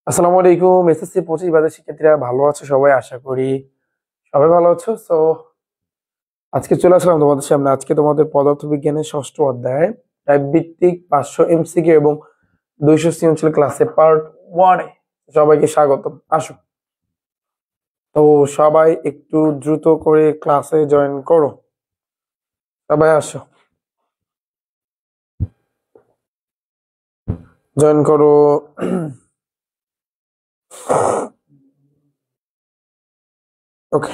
আসসালামু আলাইকুম। এসএসসি 25 বাদের শিক্ষার্থীরা ভালো আছো সবাই, আশা করি সবাই ভালো আছো। আজকে চলে আসলাম তোমাদের সামনে। আজকে তোমাদের পদার্থবিজ্ঞানের ষষ্ঠ অধ্যায় টাইপ ভিত্তিক 500 এমসিকিউ এবং 200 সৃজনশীল ক্লাসে পার্ট 1 এ সবাইকে স্বাগতম। আসো, তো সবাই একটু দ্রুত করে ক্লাসে জয়েন করো। সবাই আসো, জয়েন করো। ওকে,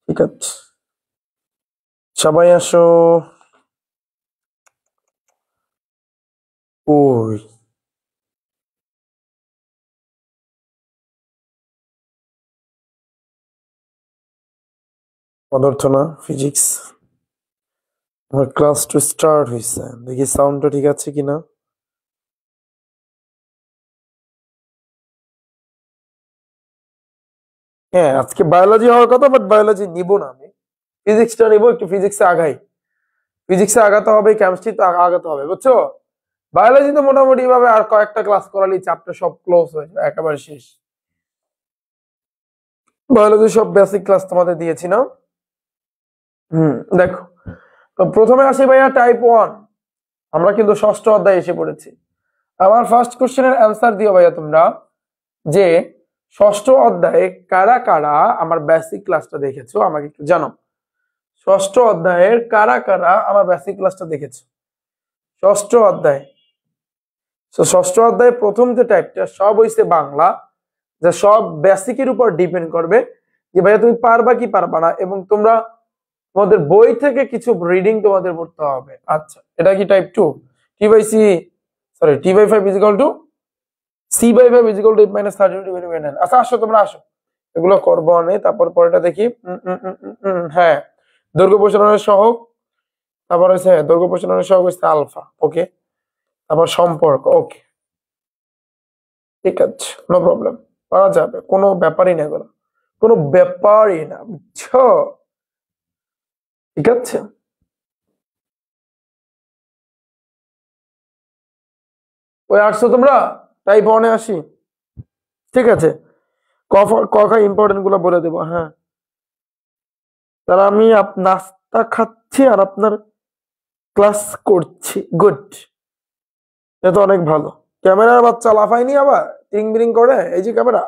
ঠিক আছে, সবাই আসো। ওই পদার্থ না, ফিজিক্স। আমার ক্লাস টু স্টার্ট হয়েছে, দেখি সাউন্ডটা ঠিক আছে কিনা। হ্যাঁ, আজকে বায়োলজি হওয়ার কথা, বাট বায়োলজি নিব না আমি, ফিজিক্সটা নিব। একটু ফিজিক্সে আগাই, ফিজিক্সে আগাতে হবে, কেমিস্ট্রি তো আগাতে হবে, বুঝছো। বায়োলজি তো মোটামুটি ভাবে আর কয়েকটা ক্লাস করালি চ্যাপ্টার সব ক্লোজ হয়ে যাবে, একেবারে শেষ। বায়োলজি সব বেসিক ক্লাস তোমাদের দিয়েছি না। দেখো, তো প্রথমে আসি ভাইয়া টাইপ 1। আমরা কিন্তু ষষ্ঠ অধ্যায়ে এসে পড়েছি। আমার ফার্স্ট কোশ্চেনের অ্যান্সার দিও ভাইয়া তোমরা, যে ষষ্ঠ অধ্যায়ে কারা কারা আমার বেসিক ক্লাসটা দেখেছো আমাকে একটু জানাও। ষষ্ঠ অধ্যায়ের কারা কারা আমার বেসিক ক্লাসটা দেখেছো ষষ্ঠ অধ্যায়। তো ষষ্ঠ অধ্যায়ে প্রথম যে টাইপটা সব হইছে বাংলা, যা সব বেসিকের উপর ডিপেন্ড করবে যে ভাইয়া তুমি পারবা কি পারবা না, এবং তোমরা তোমাদের বই থেকে কিছু রিডিং তোমাদের পড়তে হবে। আচ্ছা, এটা কি টাইপ 2? টি/5 is equal to c/5 is equal to 8 - 32 / 9। আচ্ছা, আসো তোমরা আসো, এগুলো করবো অনেক। তারপর পরেটা দেখি। হ্যাঁ, দৈর্ঘ্য প্রসারণের সহগ। তারপর হচ্ছে দৈর্ঘ্য প্রসারণের সহগ হচ্ছে আলফা। ওকে, তারপর সম্পর্ক। ওকে, ঠিক আছে, নো প্রবলেম, পারা যাবে, কোনো ব্যাপারই না এগুলো, কোনো ব্যাপারই না, বুঝছো। ঠিক আছে, ওই আসছো তোমরা। টাইপ 1 আসি, ঠিক আছে। ক খ ইম্পর্টেন্ট গুলো বলে দেবো। হ্যাঁ, তাহলে আমি নাস্তা খাচ্ছি আর আপনার ক্লাস করছি। গুড, এটা তো অনেক ভালো। ক্যামেরার বাচ্চা লাফায়নি আবার টিং বিরিং করে? এই যে ক্যামেরা,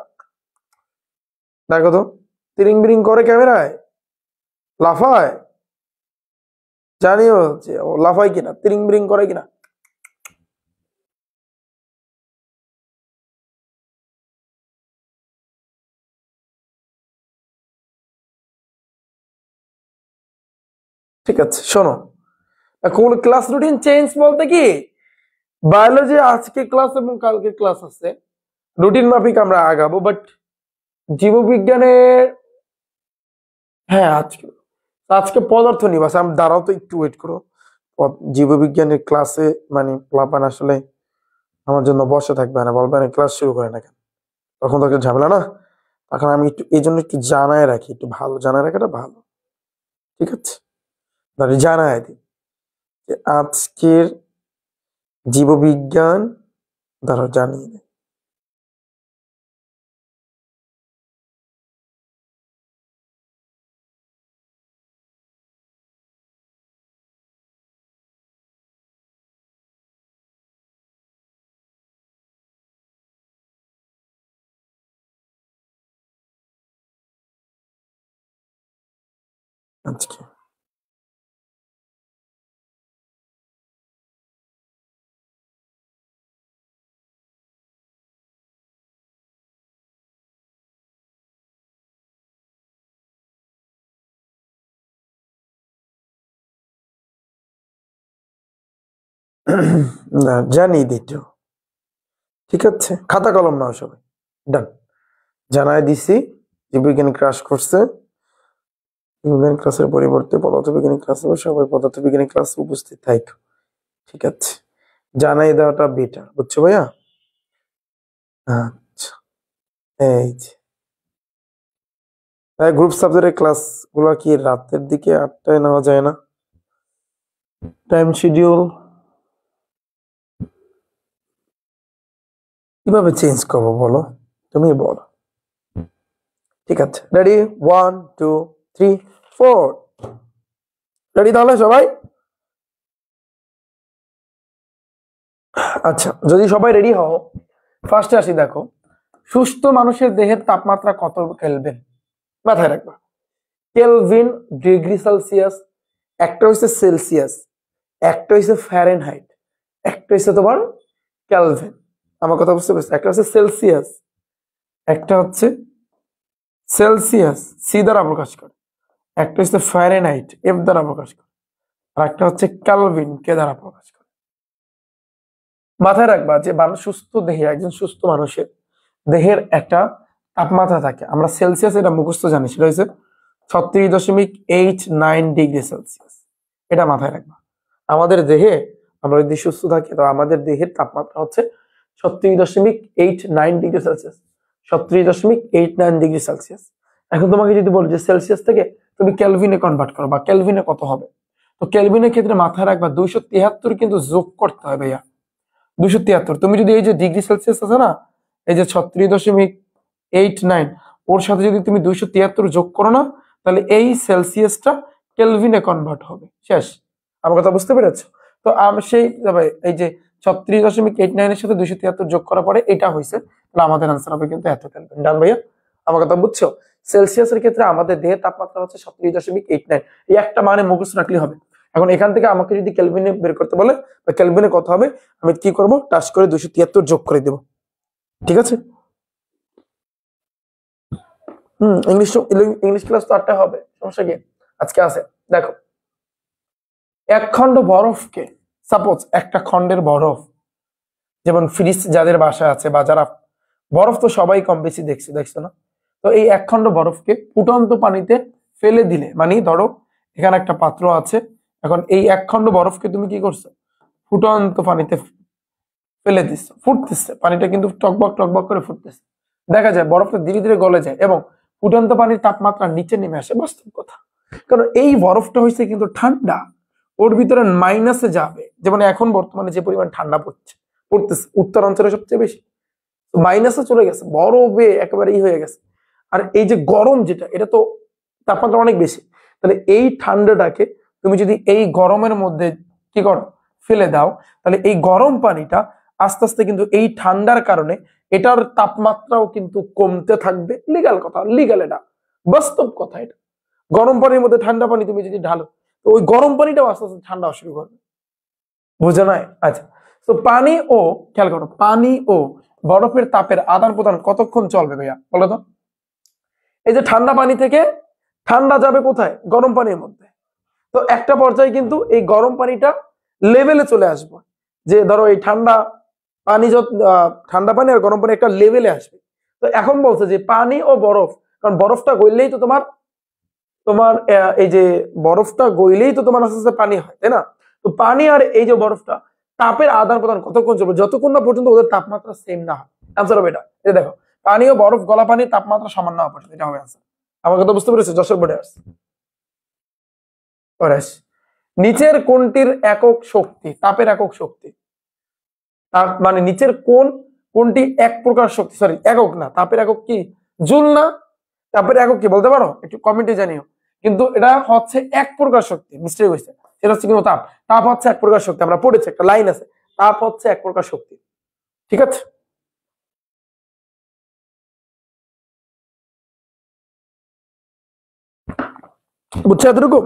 দেখো তো, তিরিং বিরিং করে ক্যামেরায়, লাফায়। জানিও যে ও লাফায় কিনা, তিরিং বিরিং করে কিনা। ঠিক আছে, শোনো, এখন ক্লাস রুটিন চেঞ্জ বলতে কি, বায়োলজি আজকে ক্লাস এবং কালকে ক্লাস আছে, রুটিন মাফিক আমরা আগাবো। বাট জীববিজ্ঞানের, হ্যাঁ আজকে, আজকে পদার্থ নিবাস। আমি দাঁড়াও তো, একটু ওয়েট করো। জীববিজ্ঞানের ক্লাসে মানে প্লাপান আসলে আমার জন্য বসে থাকবে না, বলবে না ক্লাস শুরু করে না কেন, তখন তো একটা ঝামেলা না। এখন আমি একটু এই জন্য একটু জানায় রাখি, একটু ভালো জানায় রাখাটা ভালো। ঠিক আছে, তাহলে জানায় দিই যে আজকের জীববিজ্ঞান, ধরো জানিয়ে দেয়। আজকে না, জানিয়ে দিত। ঠিক আছে, খাতা কলম নাও সবাই। ডান, জানায় দিছি। জীববিজ্ঞান ক্রাশ করছে, জীববিজ্ঞান ক্লাসের পরিবর্তে পদার্থবিজ্ঞানী ক্লাস হবে, সবাই পদার্থবিজ্ঞানী ক্লাসে উপস্থিত থাকো। ঠিক আছে, জানাই দেওয়াটা বেটার, বুঝছো ভাইয়া। আচ্ছা, এই যে গ্রুপ সাবজেক্টের ক্লাস গুলা কি রাতের দিকে 8টায় নেওয়া যায় না? টাইম শিডিউল কিভাবে চেঞ্জ করবো বলো, তুমি বলো। ঠিক আছে, রেডি, 1 2 3 4, রেডি তাহলে সবাই? আচ্ছা, যদি সবাই রেডি হও, ফার্স্টে আসি। দেখো, সুস্থ মানুষের দেহের তাপমাত্রা কত কেলভিন? মাথায় রাখবা, কেলভিন ডিগ্রি সেলসিয়াস, একটা হচ্ছে সেলসিয়াস, একটা হচ্ছে ফ্যারেনহাইট, একটা হচ্ছে তোমার কেলভিন। আমার কথা বুঝতে পারছো? একটা হচ্ছে সেলসিয়াস, একটা হচ্ছে সেলসিয়াস সি দ্বারা প্রকাশ করে, একটা হচ্ছে ফ্যারেনহাইট এফ দ্বারা প্রকাশ করে, আর একটা হচ্ছে কেলভিন কে দ্বারা প্রকাশ করে। মাথায় রাখবা যে মানুষ সুস্থ দেহে, একজন সুস্থ মানুষের দেহের একটা তাপমাত্রা থাকে, আমরা সেলসিয়াস এটা মুখস্থ জানি, সেটা হচ্ছে 36.89 ডিগ্রি সেলসিয়াস। এটা মাথায় রাখবা। আমাদের দেহে আমরা যদি সুস্থ থাকি তো আমাদের দেহের তাপমাত্রা হচ্ছে 36.89 ডিগ্রি সেলসিয়াস, 36.89 ডিগ্রি সেলসিয়াস। এখন তোমাকে যদি বলি যে সেলসিয়াস থেকে তুমি কেলভিনে কনভার্ট করো বা কেলভিনে কত হবে, তো কেলভিনের ক্ষেত্রে মাথায় রাখবা 273 কিন্তু যোগ করতে হবে ভাইয়া। 273, তুমি যদি এই যে ডিগ্রি সেলসিয়াস আছে না, এই যে 36.89, ওর সাথে যদি তুমি 273 যোগ করো না, তাহলে এই সেলসিয়াসটা কেলভিনে কনভার্ট হবে। শেষ। আমার কথা বুঝতে পেরেছো? তো সেই এই যে 36.89 এর সাথে 273 যোগ করার পরে এটা হয়েছে, তাহলে আমাদের আনসার হবে কিন্তু এত কেলভিন। ডান ভাইয়া? আমার কথা বুঝছো? সেলসিয়াসের ক্ষেত্রে আমাদের দেহের তাপমাত্রা হচ্ছে 36.89, এই একটা মানে মুখস্থ রাখলে হবে। এখন এখান থেকে আমাকে যদি কেলভিনে বের করতে বলে বা কেলভিনে কত হবে, আমি কি করব, টাচ করে 273 যোগ করে দেব। ঠিক আছে? ইংলিশ ক্লাস তো 8টা হবে, সমস্যা কি আজকে আছে? দেখো, এক খণ্ড বরফকে, সাপোজ একটা খণ্ডের বরফ, যেমন ফ্রিজ যাদের বাসায় আছে বা যারা, বরফ তো সবাই কম বেশি দেখছো না? তো এই এক খণ্ড বরফকে ফুটন্ত পানিতে ফেলে দিলে, মানে ধরো এখানে একটা পাত্র আছে, এখন এই এক খণ্ড বরফকে তুমি কি করছো, ফুটন্ত পানিতে ফেলে দিচ্ছে, ফুটতেছে পানিটা, কিন্তু টকবক টকবক করে ফুটতেছে। দেখা যায় বরফটা ধীরে ধীরে গলে যায় এবং ফুটন্ত পানির তাপমাত্রা নিচে নেমে আসে। বাস্তব কথা, কারণ এই বরফটা হয়েছে কিন্তু ঠান্ডা, ওর ভিতরে মাইনাসে যাবে। যেমন এখন বর্তমানে যে পরিমাণ ঠান্ডা পড়তেছে উত্তর অঞ্চলে সবচেয়ে বেশি, মাইনাসে চলে গেছে, বরফে একেবারে হয়ে গেছে। আর এই যে গরম যেটা, এটা তো তাপমাত্রা অনেক বেশি। তাহলে এই ঠান্ডাটাকে তুমি যদি এই গরমের মধ্যে কি করো, ফেলে দাও, তাহলে এই গরম পানিটা আস্তে আস্তে কিন্তু এই ঠান্ডার কারণে এটার তাপমাত্রাও কিন্তু কমতে থাকবে। লিগ্যাল কথা, লিগ্যাল, এটা বাস্তব কথা। এটা গরম পানির মধ্যে ঠান্ডা পানি তুমি যদি ঢালো, তো ওই গরম পানিটাও আস্তে আস্তে ঠান্ডা শুরু করবে। বুঝে নাই? আচ্ছা, তো পানি ও, খেয়াল করো, পানি ও বরফের তাপের আদান প্রদান কতক্ষণ চলবে ভাইয়া বলো তো? এই যে ঠান্ডা পানি থেকে ঠান্ডা যাবে কোথায়, গরম পানির মধ্যে। তো একটা পর্যায়ে কিন্তু এই গরম পানিটা লেভেলে চলে আসবে, যে ধরো এই ঠান্ডা পানি ঠান্ডা পানি আর গরম পানি একটা লেভেলে আসবে। তো এখন বলছে যে পানি ও বরফ, কারণ বরফটা গইলেই তো তোমার তোমার এই যে বরফটা গইলেই তো তোমার আস্তে আস্তে পানি হয়, তাই না? তো পানি আর এই যে বরফটা তাপের আদান প্রদান কতক্ষণ চলবে, যতক্ষণ না পর্যন্ত ওদের তাপমাত্রা সেম না হয়। আনসার হবে এটা। এই দেখো, পানি ও বরফ গলা পানির তাপমাত্রা সমান না হওয়া পর্যন্ত, এটা হবে আনসার। আমার কথা বুঝতে পেরেছো? যশোর বোর্ডে আসছে। নিচের কোনটির একক শক্তি, তাপের একক শক্তি? মানে নিচের কোনটি এক প্রকার শক্তি, সরি একক না, তাপের একক কি? জুল না? তাপের একক কি বলতে পারো? একটু কমেন্টে জানিও। কিন্তু এটা হচ্ছে এক প্রকার শক্তি, মিস্টেক হয়েছে। এটা হচ্ছে কিন্তু তাপ, তাপ হচ্ছে এক প্রকার শক্তি। আমরা পড়েছি, একটা লাইন আছে, তাপ হচ্ছে এক প্রকার শক্তি। ঠিক আছে? বুঝছো এতটুকু?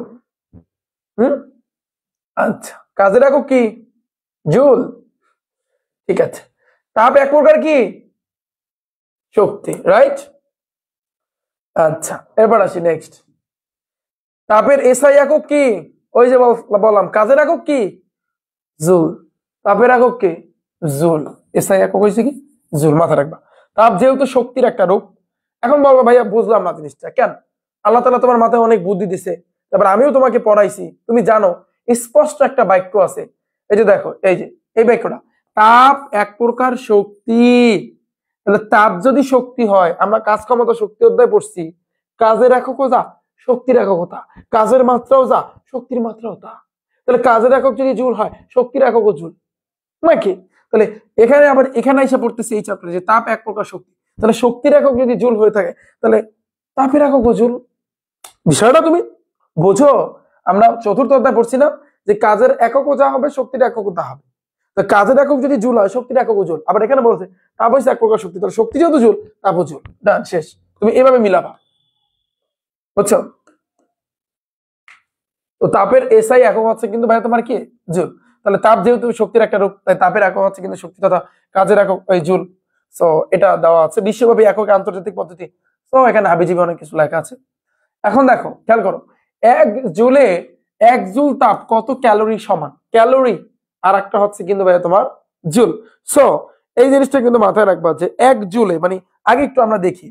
আচ্ছা, কাজের একক কি? জুল। ঠিক আছে, তাপ এক প্রকার কি? শক্তি, রাইট? আচ্ছা, এরপর আসি নেক্সট। তাপের এসআই একক কি? ওই যে বললাম, কাজের একক কি? জুল। তাপের একক কি? জুল। এসআই একক হয়েছে কি? জুল। মাথা রাখবা। তাপ যেহেতু শক্তির একটা রূপ। এখন বলবো ভাইয়া বুঝলাম না জিনিসটা কেন। আল্লাহ তাআলা তোমার মাথায় অনেক বুদ্ধি দিছে, তারপর আমিও তোমাকে পড়াইছি, তুমি জানো স্পষ্ট একটা বাক্য আছে। এই যে দেখো, এই যে এই বাক্যটা, তাপ এক প্রকার শক্তি। তাহলে তাপ যদি শক্তি হয়, আমরা কাজ ক্ষমতা শক্তি অধ্যায় পড়ছি, কাজের এককও যা, শক্তির এককও তা, কাজের মাত্রাও যা, শক্তির মাত্রাও তা। তাহলে কাজের একক যদি জুল হয়, শক্তির এককও জুল নাকি? তাহলে এখানে আবার এখানে এসে পড়তেছে এই চ্যাপ্টারে যে তাপ এক প্রকার শক্তি, তাহলে শক্তির একক যদি জুল হয়ে থাকে তাহলে তাপের একক জুল। বিষয়টা তুমি বোঝো। আমরা চতুর্থ অধ্যায় পড়ছি না যে কাজের এককও যা হবে শক্তির এককও তা হবে। তো কাজের একক যদি জুল হয় শক্তির এককও জুল। আবার এখানে বলছে তাপ হচ্ছে এক প্রকার শক্তি, তাহলে শক্তি যেহেতু জুল তাপও জুল। ডান, শেষ। তুমি এভাবে মিলাবা, বুঝছো? তো তাপের এসআই একক হচ্ছে কিন্তু ভাই তোমার কি জুল। তাহলে তাপ যেহেতু শক্তির একটা রূপ, তাই তাপের একক হচ্ছে কিন্তু শক্তি তথা কাজের একক এই জুল। সো এটা দেওয়া আছে বিশ্বব্যাপী একক আন্তর্জাতিক পদ্ধতি। তো এখানে হাবিজাবি অনেক কিছু লেখা আছে। এখন দেখো, খেয়াল করো, এক জুলে এক জুল তাপ কত ক্যালোরি সমান? ক্যালোরি আর একটা হচ্ছে কিন্তু ভাই তোমার জুল। সো এই জিনিসটা কিন্তু মাথায় রাখবা যে এক জুলে মানে আগে একটু আমরা দেখি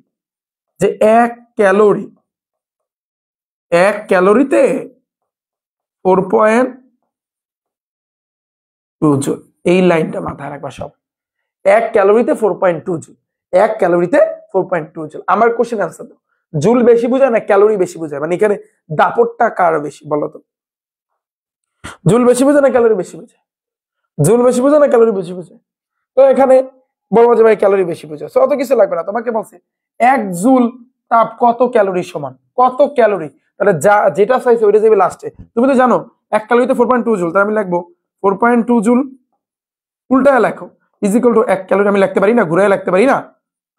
যে এক ক্যালোরিতে 4.2 জুল। এই লাইনটা মাথায় রাখবা সব। এক ক্যালোরিতে 4.2 জুল। এক ক্যালোরিতে 4.2 জুল। আমার কোশ্চেন আনসার দাও, জুল বেশি বোঝায় না ক্যালোরি বেশি বোঝায়? মানে এখানে দাপটটা কার বেশি বলো তো? জুল বেশি বোঝায় না ক্যালোরি বেশি বোঝায়? জুল বেশি বোঝায় না ক্যালোরি বেশি বোঝায়? তো এখানে বলবো যে ভাই ক্যালোরি বেশি বোঝায়। অত কিছু লাগবে না, তোমাকে বলছে এক জুল তাপ কত ক্যালোরি সমান, কত ক্যালোরি। তাহলে যেটা চাইছে ওইটা যাবে লাস্টে। তুমি তো জানো এক ক্যালোরিতে 4.2 জুল, তাহলে আমি লিখবো 4.2 জুল উল্টায় লেখো ইজিক্যাল টু এক ক্যালোরি। আমি লিখতে পারি না, ঘুরায় লিখতে পারি না?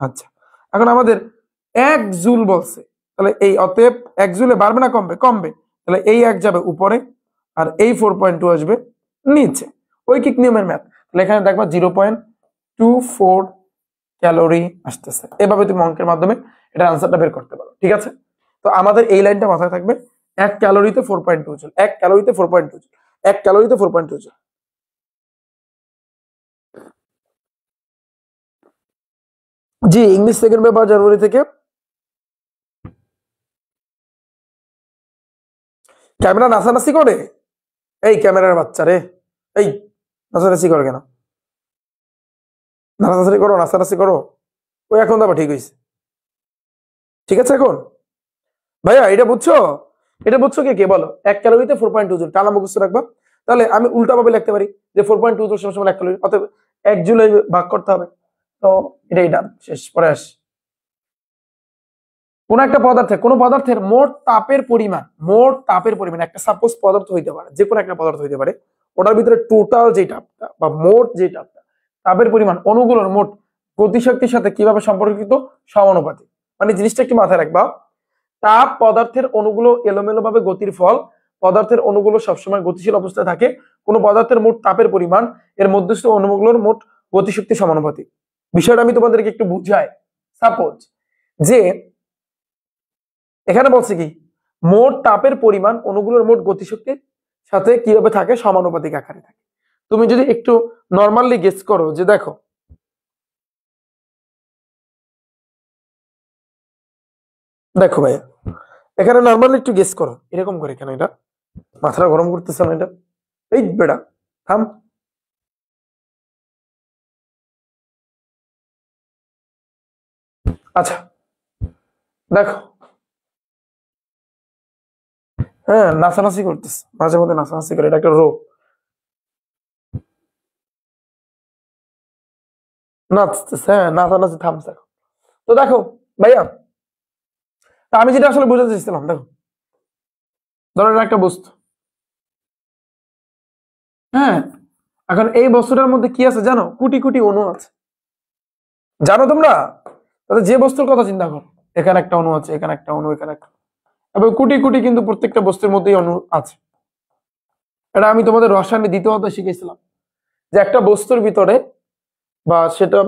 আচ্ছা, এখন আমাদের এক জুল বলছে, তাহলে এই অতএব এক জুলে বাড়বে না কমবে? কমবে। তাহলে এই এক যাবে উপরে আর এই 4.2 আসবে নিচে। ঐকিক নিয়মের ম্যাথ। তাহলে এখানে দেখবা 0.24 ক্যালোরি আসতেছে। এভাবে তুমি অঙ্কের মাধ্যমে এটা আনসারটা বের করতে পারো, ঠিক আছে? তো আমাদের এই লাইনটা মাথায় থাকবে, এক ক্যালোরিতে 4.2 জুল। এক ক্যালোরিতে 4.2 জুল। এক ক্যালোরিতে 4.2 জুল। জি, ইংলিশ সেকেন্ড পেপার জানুয়ারি থেকে। ক্যামেরা নাচানাচি করে? এই ক্যামেরার বাচ্চা রে, এই নাচানাচি করে কেন? নাচানাচি করো, নাচানাচি করো। ওই এখন তো ঠিক হয়েছে, ঠিক আছে? এখন ভাইয়া এটা বুঝছো? এটা বুঝছো কে কে বলো? এক ক্যালোরিতে 4.2 জুল কালা মুখস্থ রাখবা। তাহলে আমি উল্টা ভাবে লিখতে পারি যে 4.2 জুল সমান এক ক্যালোরি, অতএব এক জুলে ভাগ করতে হবে। তো এটাই ডান, শেষ। পরে আসি, কোন একটা পদার্থের মোট তাপের পরিমাণ একটা সাপোজ পদার্থ হইতে পারে, যে কোনো একটা পদার্থ হইতে পারে, ওটার ভিতরে টোটাল যে তাপটা বা মোট যে তাপটা, তাপের পরিমাণ অনুগুলোর মোট গতিশক্তির সাথে কিভাবে সম্পর্কিত? সমানুপাতিক। মানে জিনিসটা একটু মাথায় রাখবা, তাপ পদার্থের অণুগুলো এলোমেলো ভাবে গতির ফল। পদার্থের অণুগুলো সবসময় গতিশীল অবস্থায় থাকে। কোন পদার্থের মোট তাপের পরিমাণ এর মধ্যস্থ অণুগুলোর মোট গতিশক্তি সমানুপাতিক। বিষয়টা আমি তোমাদেরকে একটু বুঝাই। সাপোজ যে এখানে বলছে কি, মোট তাপের পরিমাণ অণুগুলোর মোট গতিশক্তির সাথে কিভাবে থাকে? সমানুপাতিক আকারে থাকে। তুমি যদি একটু নর্মালি গেস করো যে দেখো, দেখো ভাইয়া এখানে নর্মালি একটু গেস করো, এরকম করে কেন? এটা মাথাটা গরম করতেছে না এটা? এই বেটা থাম। আচ্ছা দেখো, হ্যাঁ নাচানাচি করতেছে, মাঝে মধ্যে নাচানাচি করে, এটা একটা রোগ। নাচতেছে, হ্যাঁ নাচানাচি থামছে। তো দেখো ভাইয়া, তা আমি যেটা আসলে বোঝাতে চাইছিলাম, দেখো ধরো একটা বস্তু, হ্যাঁ এখন এই বস্তুটার মধ্যে কি আছে জানো? কোটি কোটি অণু আছে, জানো তোমরা? তাহলে যে বস্তুর কথা চিন্তা করো, এখানে একটা অণু আছে, এখানে একটা অণু, এখানে একটা, এবং কোটি কোটি কিন্তু প্রত্যেকটা বস্তুর মধ্যেই অণু আছে। এটা আমি তোমাদের রসায়নে দ্বিতীয় অধ্যায়ে শিখেছিলাম যে একটা বস্তুর ভিতরে বা সেটা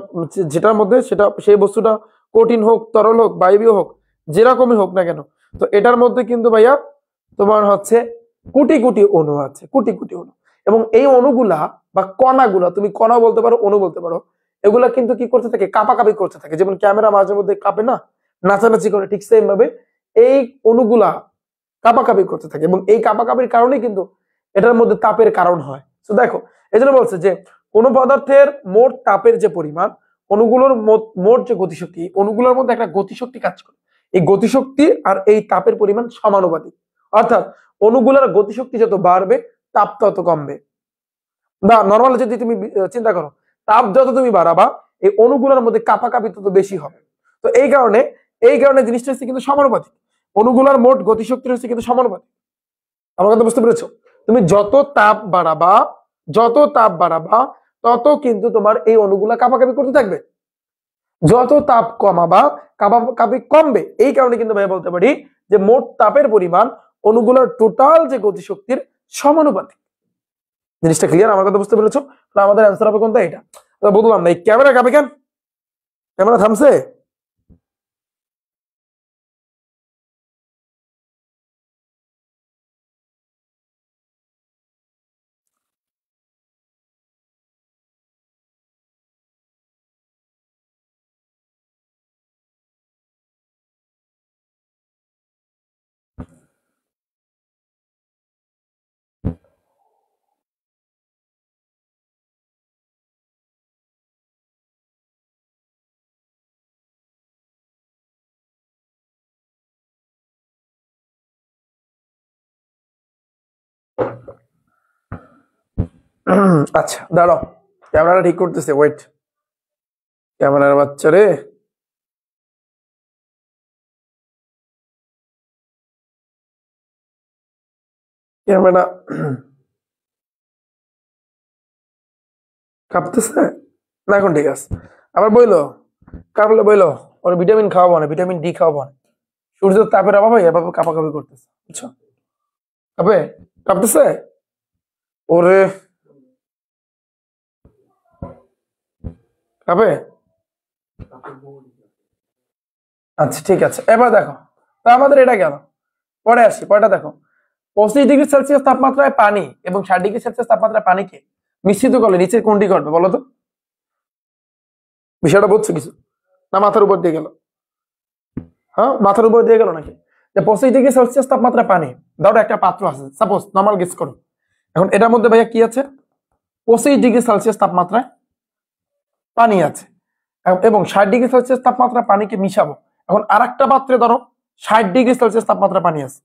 যেটার মধ্যে সেটা সেই বস্তুটা কঠিন হোক, তরল হোক, বায়বীয় হোক, যেরকমই হোক না কেন, তো এটার মধ্যে কিন্তু ভাইয়া তোমার হচ্ছে কোটি কোটি অণু আছে, কোটি কোটি অণু। এবং এই অণুগুলা বা কণাগুলা, তুমি কণা বলতে পারো, অণু বলতে পারো, এগুলা কিন্তু কি করতে থাকে? কাপাকাপি করতে থাকে। যেমন ক্যামেরা মাঝে মধ্যে কাঁপে না, নাচানাচি করে, ঠিক সেম ভাবে এই অণুগুলা কাপাকাপি করতে থাকে। এবং এই কাপাকাপির কারণেই কিন্তু এটার মধ্যে তাপের কারণ হয়। তো দেখো, এই জন্য বলছে যে কোন পদার্থের মোট তাপের যে পরিমাণ, অণুগুলোর মোট যে গতিশক্তি, অণুগুলোর মধ্যে একটা গতিশক্তি কাজ করে। এই গতিশক্তি আর এই তাপের পরিমাণ সমানুপাতিক। অর্থাৎ অণুগুলোর গতিশক্তি যত বাড়বে তাপ তত কমবে। বা নর্মালি যদি তুমি চিন্তা করো, তাপ যত তুমি বাড়াবা এই অণুগুলোর মধ্যে কাঁপাকাঁপি তত বেশি হবে। তো এই কারণে জিনিসটা হচ্ছে কিন্তু সমানুপাতিক, অণুগুলোর মোট গতিশক্তি হচ্ছে কিন্তু সমানুপাতিক। আমার কথা বুঝতে পেরেছো? তুমি যত তাপ বাড়াবা তত কিন্তু তোমার এই অণুগুলা কাঁপাকাঁপি করতে থাকবে, যত তাপ কমাবা কাঁপাকাঁপি কমবে। এই কারণে কিন্তু ভাই বলতে পারি যে মোট তাপের পরিমাণ অণুগুলোর টোটাল যে গতিশক্তির সমানুপাতিক। জিনিসটা ক্লিয়ার? আমার কথা বুঝতে পেরেছো? তাহলে আমাদের অ্যান্সার হবে কোনটা? এটা বললাম না। এই ক্যামেরা কাঁপে কেন? ক্যামেরা থামছে? আচ্ছা দাঁড়াও, ক্যামেরাটা ঠিক করতেছে, ওয়েট। ক্যামেরার বাচ্চা রে, ক্যামেরা কাঁপতেছে না? এখন ঠিক আছে। আবার বইলো কাঁপলে বইলো ওর ভিটামিন খাওয়াবো না, ভিটামিন ডি খাওয়াবো না। সূর্যের তাপের অভাবে এভাবে কাঁপাকাঁপি করতেছে, বুঝছো? কাঁপতেছে ওরে, কাঁপে। আচ্ছা ঠিক আছে, এবার দেখো তা আমাদের এটা গেল। পরে আসি, পরেটা দেখো। 25°C তাপমাত্রায় পানি এবং 60°C তাপমাত্রায় পানিকে মিশ্রিত করলে নিচের কোনটি ঘটবে বলো তো? বিষয়টা বুঝছো কিছু না? মাথার উপর দিয়ে গেল? হ্যাঁ, মাথার উপর দিয়ে গেল নাকি? যে 25°C তাপমাত্রায় পানি, ধরো একটা পাত্র আছে, সাপোজ, নর্মাল গেস করো। এখন এটার মধ্যে ভাইয়া কি আছে? 25°C তাপমাত্রায় পানি আছে এবং 60°C তাপমাত্রা পানিকে মিশাবো। এখন আর একটা পাত্রে ধরো 60°C তাপমাত্রা পানি আছে,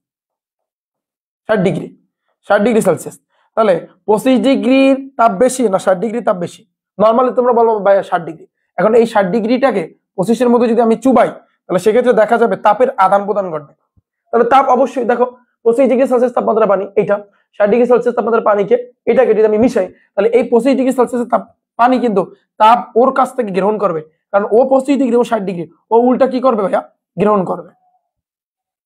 60°C। তাহলে 25° তাপ বেশি না 60° তাপ বেশি? নর্মালি তোমরা বলবো ভাইয়া 60°। এখন এই 60°টাকে 25-এর মধ্যে যদি আমি চুবাই, তাহলে সেক্ষেত্রে দেখা যাবে তাপের আদান প্রদান ঘটবে। তাহলে তাপ অবশ্যই দেখো 25°C তাপমাত্রা পানি, এইটা 60°C তাপমাত্রা পানিকে, এটাকে যদি আমি মিশাই, তাহলে এই 25°C তাপ পানি কিন্তু তাপ ওর কাছ থেকে গ্রহণ করবে, কারণ ও 25° ও 60°, ও উল্টা কি করবে ভাইয়া? গ্রহণ করবে।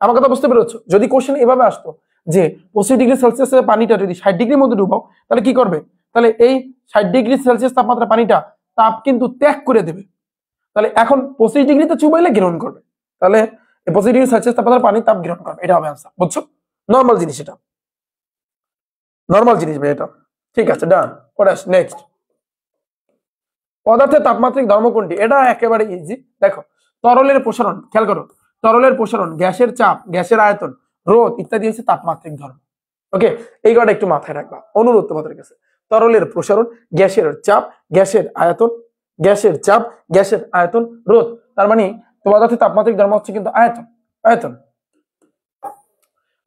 আমার কথা বুঝতে পেরেছো? যদি কোশ্চেন এভাবে আসতো যে 25°C পানিটা যদি 60°-র মধ্যে ডুবাও, তাহলে কি করবে? তাহলে এই 60°C তাপমাত্রা পানিটা তাপ কিন্তু ত্যাগ করে দেবে। তাহলে এখন 25°তে চুবাইলে গ্রহণ করবে, তাহলে 25°C তাপমাত্রা পানি তাপ গ্রহণ করবে, এটা হবে আনসার। বুঝছো? নর্মাল জিনিস, এটা নর্মাল জিনিস ভাই, এটা ঠিক আছে, ডান। পরে আস নেক্সট। পদার্থের তাপমাত্রিক ধর্ম কোনটি? এটা একেবারে ইজি। দেখো, তরলের প্রসারণ, খেয়াল করো, তরলের প্রসারণ, গ্যাসের চাপ, গ্যাসের আয়তন, রোধ ইত্যাদি হচ্ছে তাপমাত্রিক ধর্ম। ওকে, এই কটা একটু মাথায় রাখবা অনুরোধ তোমাদের কাছে। তরলের প্রসারণ, গ্যাসের চাপ, গ্যাসের আয়তন, গ্যাসের চাপ, গ্যাসের আয়তন, রোধ। তার মানে পদার্থের তাপমাত্রিক ধর্ম হচ্ছে কিন্তু আয়তন।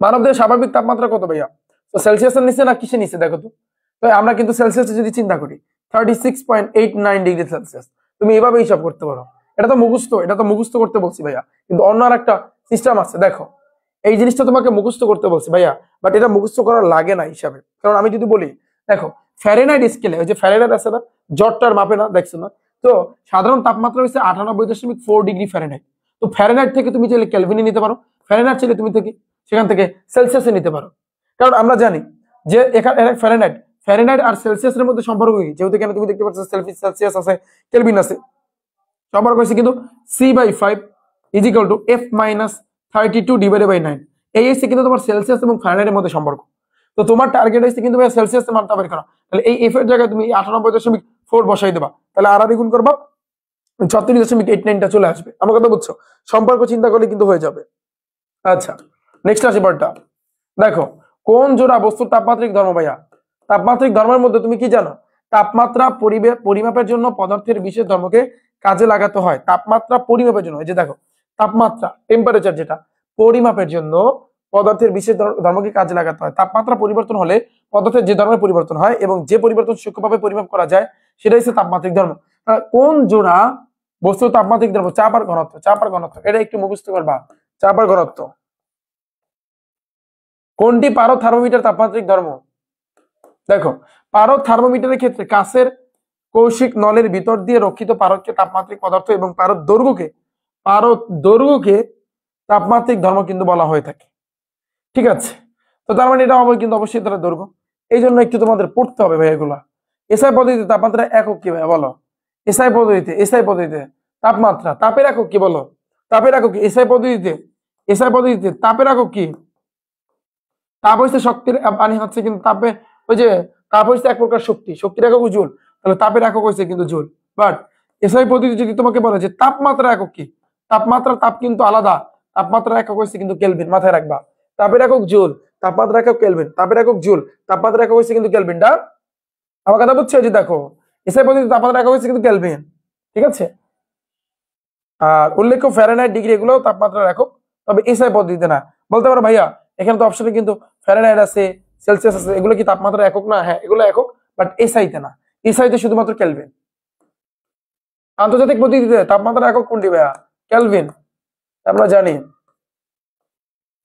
মানবদেহের স্বাভাবিক তাপমাত্রা কত ভাইয়া? তো সেলসিয়াসের নিচে না কিসের নিচে দেখো তো? তো আমরা কিন্তু সেলসিয়াসে যদি চিন্তা করি 36.89°C, তুমি এভাবে হিসাব করতে পারো। এটা তো মুখস্থ করতে বলছি ভাইয়া, কিন্তু অন্য আর একটা সিস্টেম আছে। দেখো, এই জিনিসটা তোমাকে মুখস্থ করতে বলছি ভাইয়া, বাট এটা মুখস্থ করার লাগে না হিসাবে। কারণ আমি যদি বলি, দেখো ফ্যারেনহাইট স্কেলে, ওই যে ফ্যারেনহাইট আছে না, জ্বরটার মাপে না, দেখছো না? তো সাধারণ তাপমাত্রা হচ্ছে 98.4° ফ্যারেনহাইট। তো ফ্যারেনহাইট থেকে তুমি চাইলে কেলভিনে নিতে পারো, ফ্যারেনহাইট চাইলে তুমি সেখান থেকে সেলসিয়াসে নিতে পারো। কারণ আমরা জানি যে এখানে ফ্যারেনহাইট আর সেলসিয়াসের মধ্যে সম্পর্ক কি? যেহেতু এখানে তুমি দেখতে পাচ্ছ সেলসিয়াস আছে, কেলভিন আছে, সম্পর্ক হচ্ছে কিন্তু C/5 = F-32/9। এই হচ্ছে কিন্তু তোমার সেলসিয়াস এবং ফারেনহাইটের মধ্যে সম্পর্ক। তো তোমার টার্গেট হচ্ছে কিন্তু সেলসিয়াসের মানটা বের করা। তাহলে এই এফ এর জায়গায় তুমি 98.4 বসাই দেবা, তাহলে আর গুণ করবা, 36.89টা চলে আসবে। আমার কথা বুঝছো? সম্পর্ক চিন্তা করলে কিন্তু হয়ে যাবে। আচ্ছা, নেক্সট আসি পরটা। দেখো, কোন জোড়া বস্তুর তাপমাত্রিক ধর্ম ভাইয়া? তাপমাত্রিক ধর্মের মধ্যে তুমি কি জানো? তাপমাত্রা পরিমাপের জন্য পদার্থের বিশেষ ধর্মকে কাজে লাগাতে হয়। তাপমাত্রা পরিমাপের জন্য, এই যে দেখো, তাপমাত্রা টেম্পারেচার যেটা পরিমাপের জন্য পদার্থের বিশেষ ধর্মকে কাজে লাগাতে হয়। তাপমাত্রা পরিবর্তন হলে পদার্থের যে ধর্মের পরিবর্তন হয় এবং যে পরিবর্তন সূক্ষ্মভাবে পরিমাপ করা যায় সেটা হচ্ছে তাপমাত্রিক ধর্ম। কোন জোড়া বস্তুর তাপমাত্রিক ধর্ম? চাপ আর ঘনত্ব। চাপ আর ঘনত্ব এটা একটু মুখস্থ করবা। চাপ আর ঘনত্ব। কোনটি পারদ থার্মোমিটার তাপমাত্রিক ধর্ম? দেখো, পারদ থার্মোমিটারের ক্ষেত্রে কাঁচের কৌশিক নলের ভিতর দিয়ে রক্ষিত পারদকে তাপমাত্রিক পদার্থ এবং পারদ দৈর্ঘ্যকে তাপমাত্রিক ধর্ম কিন্তু বলা হয়ে থাকে। ঠিক আছে, তো তার মানে এটা হবে কিন্তু অবশ্যই তার দৈর্ঘ্য। এই জন্য একটু তোমাদের পড়তে হবে ভাই এগুলা। এসআই পদ্ধতিতে তাপমাত্রা একক কি ভাই বলো? এসআই পদ্ধতিতে তাপমাত্রা, তাপের একক কি বলো? তাপের একক কি? এসআই পদ্ধতিতে তাপের একক কি? তাপ হচ্ছে শক্তির, পানি হচ্ছে কিন্তু তাপে, ওই যে তাপ হচ্ছে এক প্রকার শক্তি, শক্তির একক জুল, তাহলে তাপের একক হচ্ছে কিন্তু জুল। বাট এসআই পদ্ধতি যদি তোমাকে বলে যে তাপমাত্রা একক কি, তাপ কিন্তু আলাদা। তাপমাত্রা একক হচ্ছে কিন্তু কেলভিন, মাথায় রাখবা। তাপের একক জুল, তাপমাত্রা একক কেলভিন, তাপের একক জুল, তাপমাত্রা একক হচ্ছে কিন্তু কেলভিনটা। আমার কথা বুঝছো? যে দেখো, এসআই পদ্ধতিতে তাপমাত্রা একক হচ্ছে কিন্তু কেলভিন। ঠিক আছে, আর উল্লেখ্য ফ্যারেনহাইট, ডিগ্রি এগুলো তাপমাত্রার একক, তবে এসআই পদ্ধতিতে না। বলতে পারো ভাইয়া এখানে তো অপশনে কিন্তু ফ্যারেনহাইট আছে, সেলসিয়াস আছে, এগুলো কি তাপমাত্রা একক না? হ্যাঁ, এগুলো একক, বাট এসআইতে না। এসআইতে শুধুমাত্র কেলভিন। আন্তর্জাতিক পদ্ধতিতে তাপমাত্রা একক কোনটি ভাইয়া? কেলভিন, আমরা জানি।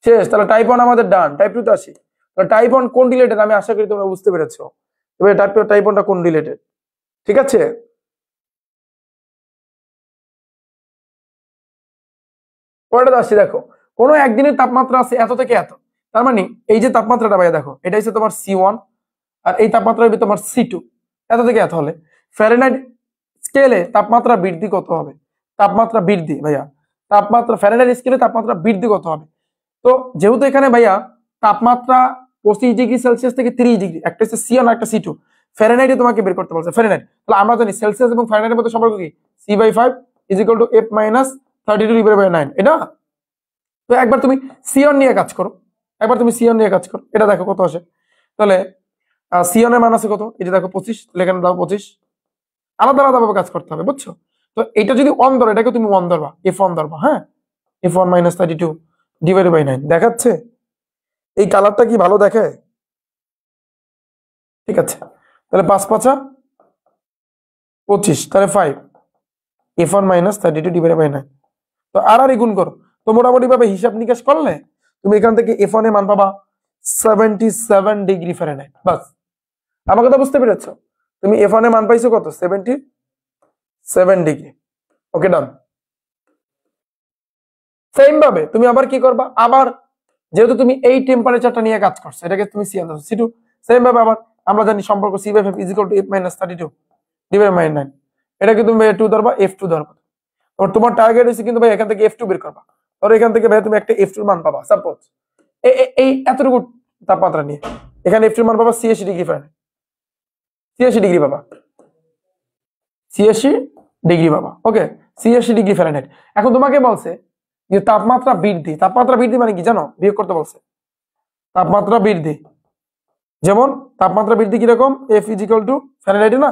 শেষ। তাহলে টাইপ 1 আমাদের ডান। টাইপ 2 তে আসি। তাহলে টাইপ 1 কোন রিলেটেড? আমি আশা করি তোমরা বুঝতে পেরেছো। তবে টাইপ 1টা কোন রিলেটেড? ঠিক আছে, পরেরটা আসছি। দেখো, কোনো একদিনের তাপমাত্রা আছে এত থেকে এত, তার মানে এই যে তাপমাত্রাটা ভাইয়া দেখো, এটা হচ্ছে তোমার C1, আর এই তাপমাত্রা হবে তোমার C2, এত থেকে এত হলে ফ্যারেনহাইট স্কেলে তাপমাত্রা বৃদ্ধি কত হবে? তাপমাত্রা বৃদ্ধি ভাইয়া, ফ্যারেনহাইট স্কেলে তাপমাত্রা বৃদ্ধি কত হবে? তো যেহেতু এখানে ভাইয়া তাপমাত্রা 25°C থেকে 30°, একটা হচ্ছে C1 একটা C2, ফ্যারেনহাইটে তোমাকে বের করতে বলছে ফ্যারেনহাইট। তাহলে আমরা জানি সেলসিয়াস এবং ফ্যারেনহাইটের মধ্যে সম্পর্ক কি? C/5 = F-32/9। এটা তো একবার তুমি সিওন নিয়ে কাজ করো, এটা দেখো কত আসে। তাহলে সিওনের মান আছে কত? এটা দেখো 25, লেখানে দাও 25। আলাদা আলাদা ভাবে কাজ করতে হবে, বুঝছো? তো এটা যদি 1 ধরো, এটাকে তুমি 1 ধরবা, F1 ধরবা। হ্যাঁ, F1-32/9 দেখাচ্ছে। এই কালারটা কি ভালো দেখে? ঠিক আছে, তাহলে 5×5 = 25, তাহলে 5 F1-32/9। তো আর গুণ করো, তো মোটামুটি ভাবে হিসাব নিকাশ করলে তুমি এখান থেকে F1 এর মান পাবা 77°F। বাস, আমার কথা বুঝতে পেরেছো? তুমি F1 এর মান পাইছো কত? 77°। ওকে, ডান। সেম ভাবে তুমি আবার কি করবা? আবার যেহেতু তুমি এই টেম্পারেচারটা নিয়ে কাজ করছো, এটাকে তুমি C1 ধরছো, C2। সেম ভাবে আবার আমরা জানি সম্পর্ক C/5 = F-32/9। এটাকে তুমি 2 ধরবা, F2 ধরবা। তোমার টার্গেট হচ্ছে কিন্তু ভাই এখান থেকে F2 বের করবা। আর এখান থেকে ভাই তুমি একটা F2 এর মান পাবা। সাপোজ এই এতটুকু তাপমাত্রা নিয়ে এখানে F2 এর মান পাবা 86°F, 86° পাবা, 86° পাবা। ওকে, 86°F। এখন তোমাকে বলছে যে তাপমাত্রা বৃদ্ধি মানে কি জানো? বিয়োগ করতে বলছে। তাপমাত্রা বৃদ্ধি, যেমন তাপমাত্রা বৃদ্ধি কিরকম? F ফ্যারেনহাইটে না,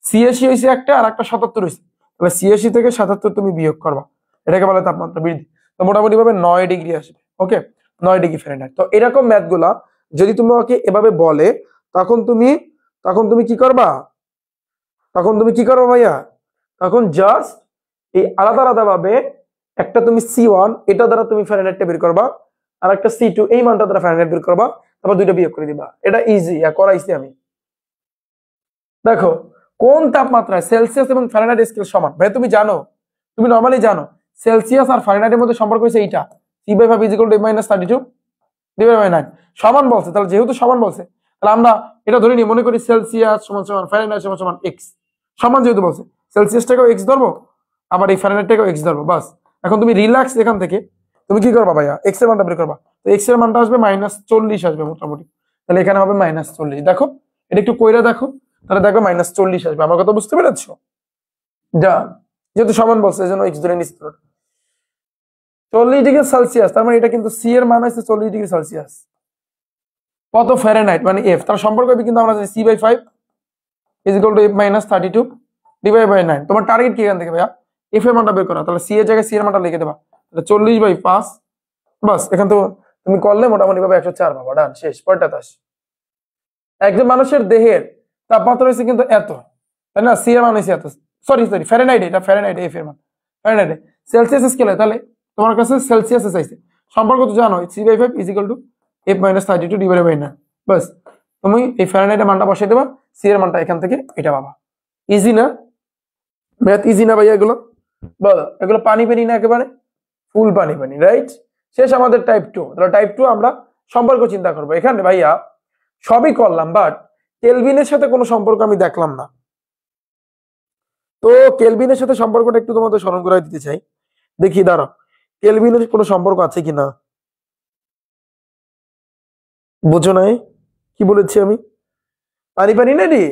86 হয়েছে একটা, আর একটা 77 হয়েছে, তাহলে 86 থেকে 77 তুমি বিয়োগ করবা, এটাকে বলে তাপমাত্রা বৃদ্ধি। তো মোটামুটি ভাবে 9° আসবে। ওকে, 9°F। তো এরকম ম্যাথ গুলা যদি তোমাকে এভাবে বলে, তখন তুমি কি করবা? ভাইয়া? তখন জাস্ট এই আলাদা আলাদা ভাবে একটা তুমি C1 এটা দ্বারা তুমি ফ্যারেনহাইটটা বের করবা, আর একটা C2 এই মানটা দ্বারা ফ্যারেনহাইট বের করবা, তারপর দুইটা বিয়োগ করে দিবা। এটা ইজি, করাইছি আমি। দেখো, কোন তাপমাত্রায় সেলসিয়াস এবং ফ্যারেনহাইট স্কেল সমান? ভাই তুমি নরমালি জানো সেলসিয়াস আর ফ্যারেনহাইটের মধ্যে সম্পর্ক হচ্ছে এইটা, C/5 = F-32/9 সমান বলছে। তাহলে যেহেতু সমান বলছে, তাহলে আমরা এটা ধরে নিই, মনে করি সেলসিয়াস সমান ফ্যারেনহাইট সমান x। সমান যেহেতু বলছে, সেলসিয়াসটাকেও x ধরবো, আবার এই ফ্যারেনহাইটটাকেও x ধরবো। বাস, এখন তুমি রিল্যাক্স, এখান থেকে তুমি কি করবা ভাইয়া? x এর মানটা বের করবা। তো x এর মানটা আসবে -40 আসবে মোটামুটি। তাহলে এখানে হবে -40। দেখো, এটা একটু কইরা দেখো, তাহলে দেখো -40 আসবে। আমার কথা বুঝতে পেরেছো? যা, যেহেতু সমান বলছে এজন্য x ধরে নিচ্ছি। 40°C, তার মানে এটা কিন্তু C এর মান হচ্ছে 40°C। কত? ফ্যারেনহাইট মানে F। তার সম্পর্ক হবে কিন্তু আমরা জানি C/5 = F-32/9। তোমার টার্গেট কি এখান থেকে ভাইয়া? F এর মানটা বের করা। তাহলে C এর জায়গায় C এর মানটা লিখে দেবা, তাহলে 40/5। বাস, এখান থেকে তুমি করলে মোটামুটি ভাবে 104 পাবা। ডান, শেষ। পরেরটা আসি। একজন মানুষের দেহের তাপমাত্রা হচ্ছে কিন্তু এত, তাই না? সি এর মান হয়েছে এত, সরি ফারেনহাইট, এটা ফারেনহাইট, এফ এর মান ফারেনহাইটে। সেলসিয়াস স্কেলে তাহলে তোমার কাছে সেলসিয়াসে চাইছে, সম্পর্ক তো জানো, C/5 = F-32/9। বাস তুমি এই ফারেনহাইটের মানটা বসাই দেবা, সি এর মানটা এখান থেকে এটা পাবা। ইজি না ম্যাথ? ইজি না ভাইয়া এগুলো? বলো এগুলো পানি পানি না? একেবারে ফুল পানি পানি, রাইট? শেষ আমাদের টাইপ 2। তাহলে টাইপ 2 আমরা সম্পর্ক চিন্তা করবো। এখানে ভাইয়া সবই করলাম, বাট কেলভিনের সাথে কোনো সম্পর্ক আমি দেখলাম না। তো কেলভিনের সাথে সম্পর্কটা একটু তোমাদের স্মরণ করাই দিতে চাই। দেখি দাঁড়াও, কেলভিনের কোনো সম্পর্ক আছে কিনা। বুঝো নাই কি বলেছি আমি? পানি পানি না রে?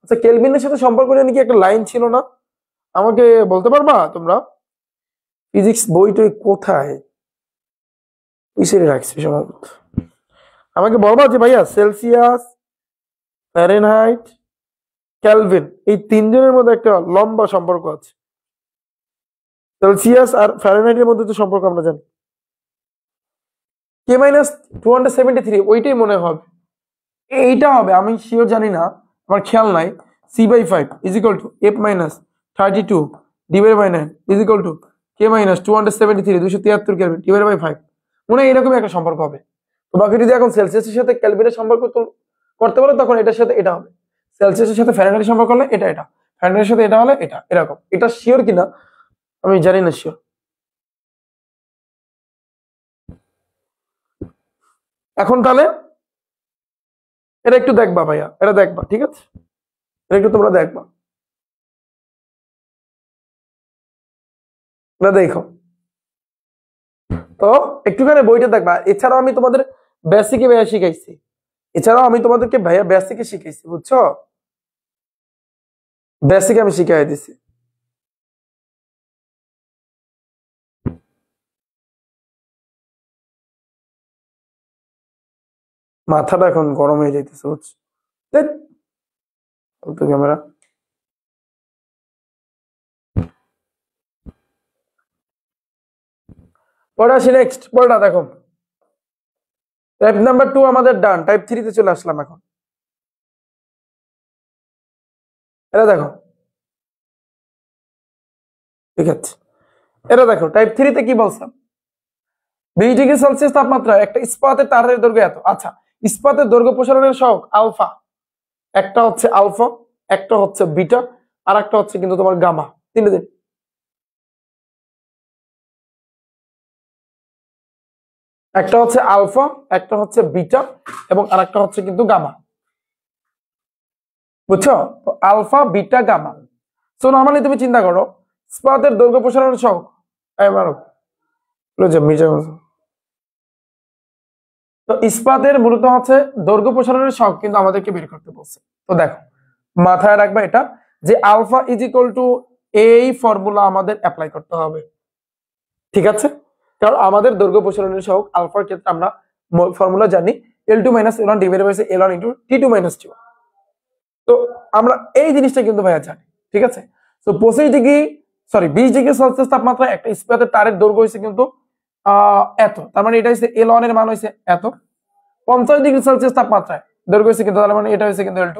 আচ্ছা, কেলভিনের সাথে সম্পর্ক নিয়ে নাকি একটা লাইন ছিল না, আমাকে বলতে পারবা তোমরা? ফিজিক্স বইটই কোথায় পিছিয়ে রাখছি সম্ভবত। আমাকে বলবা যে ভাইয়া সেলসিয়াস, ফারেনহাইট, কেলভিন এই তিনজনের মধ্যে একটা লম্বা সম্পর্ক আছে। সেলসিয়াস আর ফারেনহাইটের মধ্যে তো সম্পর্ক আমরা জানি K-273, ওইটাই মনে হবে, এইটা হবে, আমি শিওর জানি না, আমার খেয়াল নাই। C/5 = F-32/9 K-273 273 কেলভিন /5, মনে হয় এরকম একটা সম্পর্ক হবে। তোমাকে যদি এখন সেলসিয়াসের সাথে কেলভিনের সম্পর্ক করতে বলো, তখন এটার সাথে এটা হবে, সেলসিয়াসের সাথে ফারেনহাইটের সম্পর্ক হলে এটা, ফারেনহাইটের সাথে এটা হলে এটা, এরকম। এটা শিওর কিনা আমি জানি না, শিওর। এখন তাহলে এটা একটু দেখবা ভাইয়া, এটা দেখবা, ঠিক আছে? এটা একটু তোমরা দেখবা, না দেখো তো একটুখানি বইটা দেখবা। এছাড়াও আমি তোমাদের বেসিকে ভাইয়া শিখাইছি, এছাড়াও আমি তোমাদেরকে ভাইয়া বেসিকে শিখাইছি, বুঝছো? বেসিকে আমি শিখাই দিছি। মাথাটা এখন গরম হয়ে যাইতেছে, বুঝছো? ক্যামেরা পরে আসি, নেক্সট পড়া দেখো। টাইপ নাম্বার 2 আমাদের ডান, টাইপ 3 তে চলে আসলাম এখন। এটা দেখো, ঠিক আছে, এটা দেখো টাইপ 3 তে কি বলছিলাম? 20°C তাপমাত্রা একটা ইস্পাতের তারের দৈর্ঘ্য এত। আচ্ছা, ইস্পাতের দৈর্ঘ্য প্রসারণের সহগ আলফা, একটা হচ্ছে আলফা, একটা হচ্ছে বিটা, আর একটা হচ্ছে কিন্তু তোমার গামা। তিনটে দিন, একটা হচ্ছে আলফা, একটা হচ্ছে বিটা, এবং আর একটা হচ্ছে কিন্তু গামা, বুঝছো? Alpha, beta, gamma. So normally তুমি চিন্তা করো, ইস্পাতের দৈর্ঘ্য প্রসারণের সহগ, তো ইস্পাতের মূলত হচ্ছে দৈর্ঘ্য প্রসারণের সহগ কিন্তু আমাদেরকে বের করতে বলছে। তো দেখো মাথায় রাখবা এটা, যে আলফা = এই ফর্মুলা আমাদের অ্যাপ্লাই করতে হবে, ঠিক আছে? কারণ আমাদের দৈর্ঘ্য প্রসারণের সহগ আলফার ক্ষেত্রে আমরা ফর্মুলা জানি L2 - L1 / L1 × T2 - T1। তো আমরা এই জিনিসটা কিন্তু ভাইয়া জানি, ঠিক আছে? তো 20°C তাপমাত্রা একটা ইস্পাতের তারের দৈর্ঘ্য হয়েছে কিন্তু এত, তার মানে এটা হচ্ছে L1 এর মান হয়েছে এত। 50°C তাপমাত্রায় দৈর্ঘ্য হয়েছে কিন্তু, তার মানে এটা হয়েছে কিন্তু L2।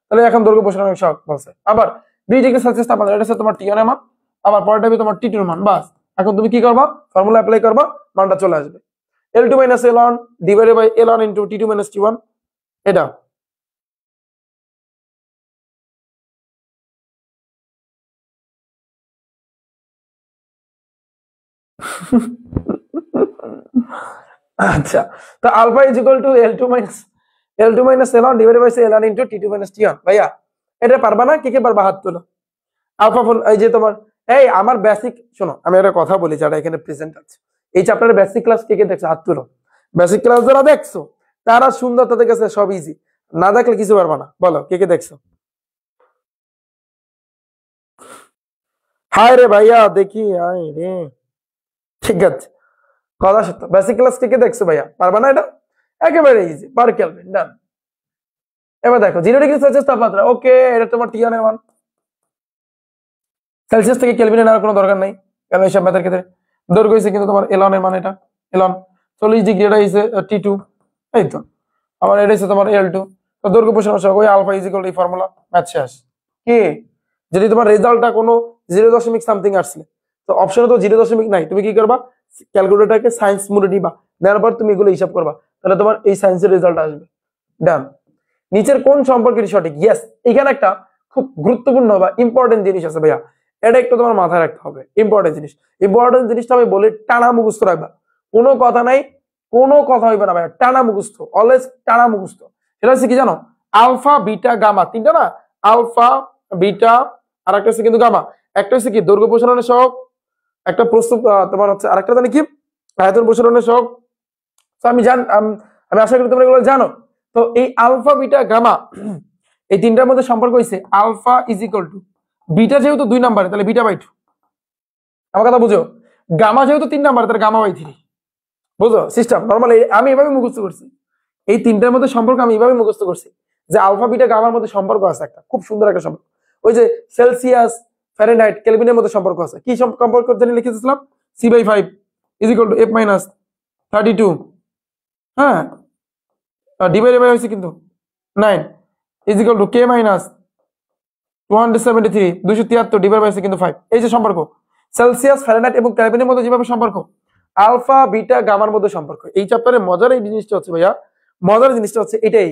তাহলে এখন দৈর্ঘ্য প্রসারণের সহগ বলছে। আবার 20°C তাপমাত্রা, এটা হচ্ছে তোমার T1 এর মান, আবার পরেরটা হবে তোমার T2 এর মান। বাস এখন তুমি কি করবা? ফর্মুলা অ্যাপ্লাই করবা, মানটা চলে আসবে L2 - L1 / L1 × T2 - T1। এটা আচ্ছা, তো alpha = L2 - L1 / L1 × T2 - T1। ভাইয়া এটা পারবা না? কে কে পারবা হাত তোলো। আলফা ফোন, এই যে তোমার, এই আমার বেসিক শোনো, আমি একটা কথা বলি যারা এখানে প্রেজেন্ট আছে, এই চ্যাপ্টারের বেসিক ক্লাস কে কে দেখছো হাত তুলো। বেসিক ক্লাস যারা দেখছো তারা সুন্দর, তাদের কাছে সব ইজি, না দেখলে কিছু পারবা না। বলো কে কে দেখছো? হায় রে ভাইয়া, দেখি আয় রে, ঠিক আছে, কথা সত্য। বেসিক ক্লাস কে কে দেখছো ভাইয়া? পারবা না? এটা একেবারে ইজি, পার কেলভিন, ডান। এবার দেখো 0°C তাপমাত্রা, ওকে, এটা তোমার T1 এর মান। সেলসিয়াস থেকে কেলভিনে নেওয়ার কোনো দরকার নাই, কারণ এইসব ম্যাথের ক্ষেত্রে দৈর্ঘ্য হয়েছে কিন্তু তোমার L1 এর মান, এটা L1। 40°, এটা হয়েছে T2, এই তো। আবার এটা হচ্ছে তোমার L2। তো দৈর্ঘ্য প্রসারণ সহগ ওই আলফা = এই ফর্মুলা, ম্যাথ শেষ। কি যদি তোমার রেজাল্টটা কোনো 0.something আসছে, তো অপশনে তো 0 নাই, তুমি কি করবা, ক্যালকুলেটরকে সায়েন্স মোডে নিবা, নেওয়ার পর তুমি এগুলো হিসাব করবা, তাহলে তোমার এই সায়েন্সের রেজাল্ট আসবে। ডান। নিচের কোন সম্পর্কটি সঠিক? ইয়েস, এখানে একটা খুব গুরুত্বপূর্ণ বা ইম্পর্টেন্ট জিনিস আছে ভাইয়া, এটা একটু তোমার মাথায় রাখতে হবে। ইম্পর্টেন্ট জিনিসটা আমি বলে টানা মুখস্থ রাখবা, কোনো কথা নাই, কোনো কথা হইবে না ভাইয়া, টানা মুখস্থ, অলওয়েজ টানা মুখস্থ। সেটা হচ্ছে কি জানো, আলফা বিটা গামা, তিনটা না, আলফা বিটা আর একটা হচ্ছে কিন্তু গামা, একটা হচ্ছে কি দৈর্ঘ্য প্রসারণের সহগ, একটা প্রস্তুত তোমার হচ্ছে আরেকটা জানি কি আয়তন প্রসারণের সহগ। আমি আশা করি তোমরা এগুলো জানো। তো এই আলফা বিটা গামা এই তিনটার মধ্যে সম্পর্ক হয়েছে alpha is equal to beta, যেহেতু 2 নম্বরে তাহলে বিটা/2, আমার কথা বুঝো। গামা যেহেতু 3 নম্বরে তাহলে গামা/3, বুঝো সিস্টেম। নরমালি আমি এভাবে মুখস্থ করছি, এই তিনটার মধ্যে সম্পর্ক আমি এভাবে মুখস্থ করছি যে আলফা বিটা গামার মধ্যে সম্পর্ক আছে, একটা খুব সুন্দর একটা সম্পর্ক, ওই যে সেলসিয়াস ফারেনহাইট কেলভিনের মধ্যে সম্পর্ক আছে। কি সম্পর্ক জানি লিখেছিলাম, C/5 is equal two F-32, হ্যাঁ, ডিভাইডেড বাই হয়েছে কিন্তু 9 is equal to K-273 273 divide by কিন্তু 5। এই যে সম্পর্ক সেলসিয়াস ফারেনহাইট এবং কেলভিনের মধ্যে যেভাবে সম্পর্ক, আলফা বিটা গামার মধ্যে সম্পর্ক। এই চ্যাপ্টারে মজার এই জিনিসটা হচ্ছে ভাইয়া, মজার জিনিসটা হচ্ছে এটাই,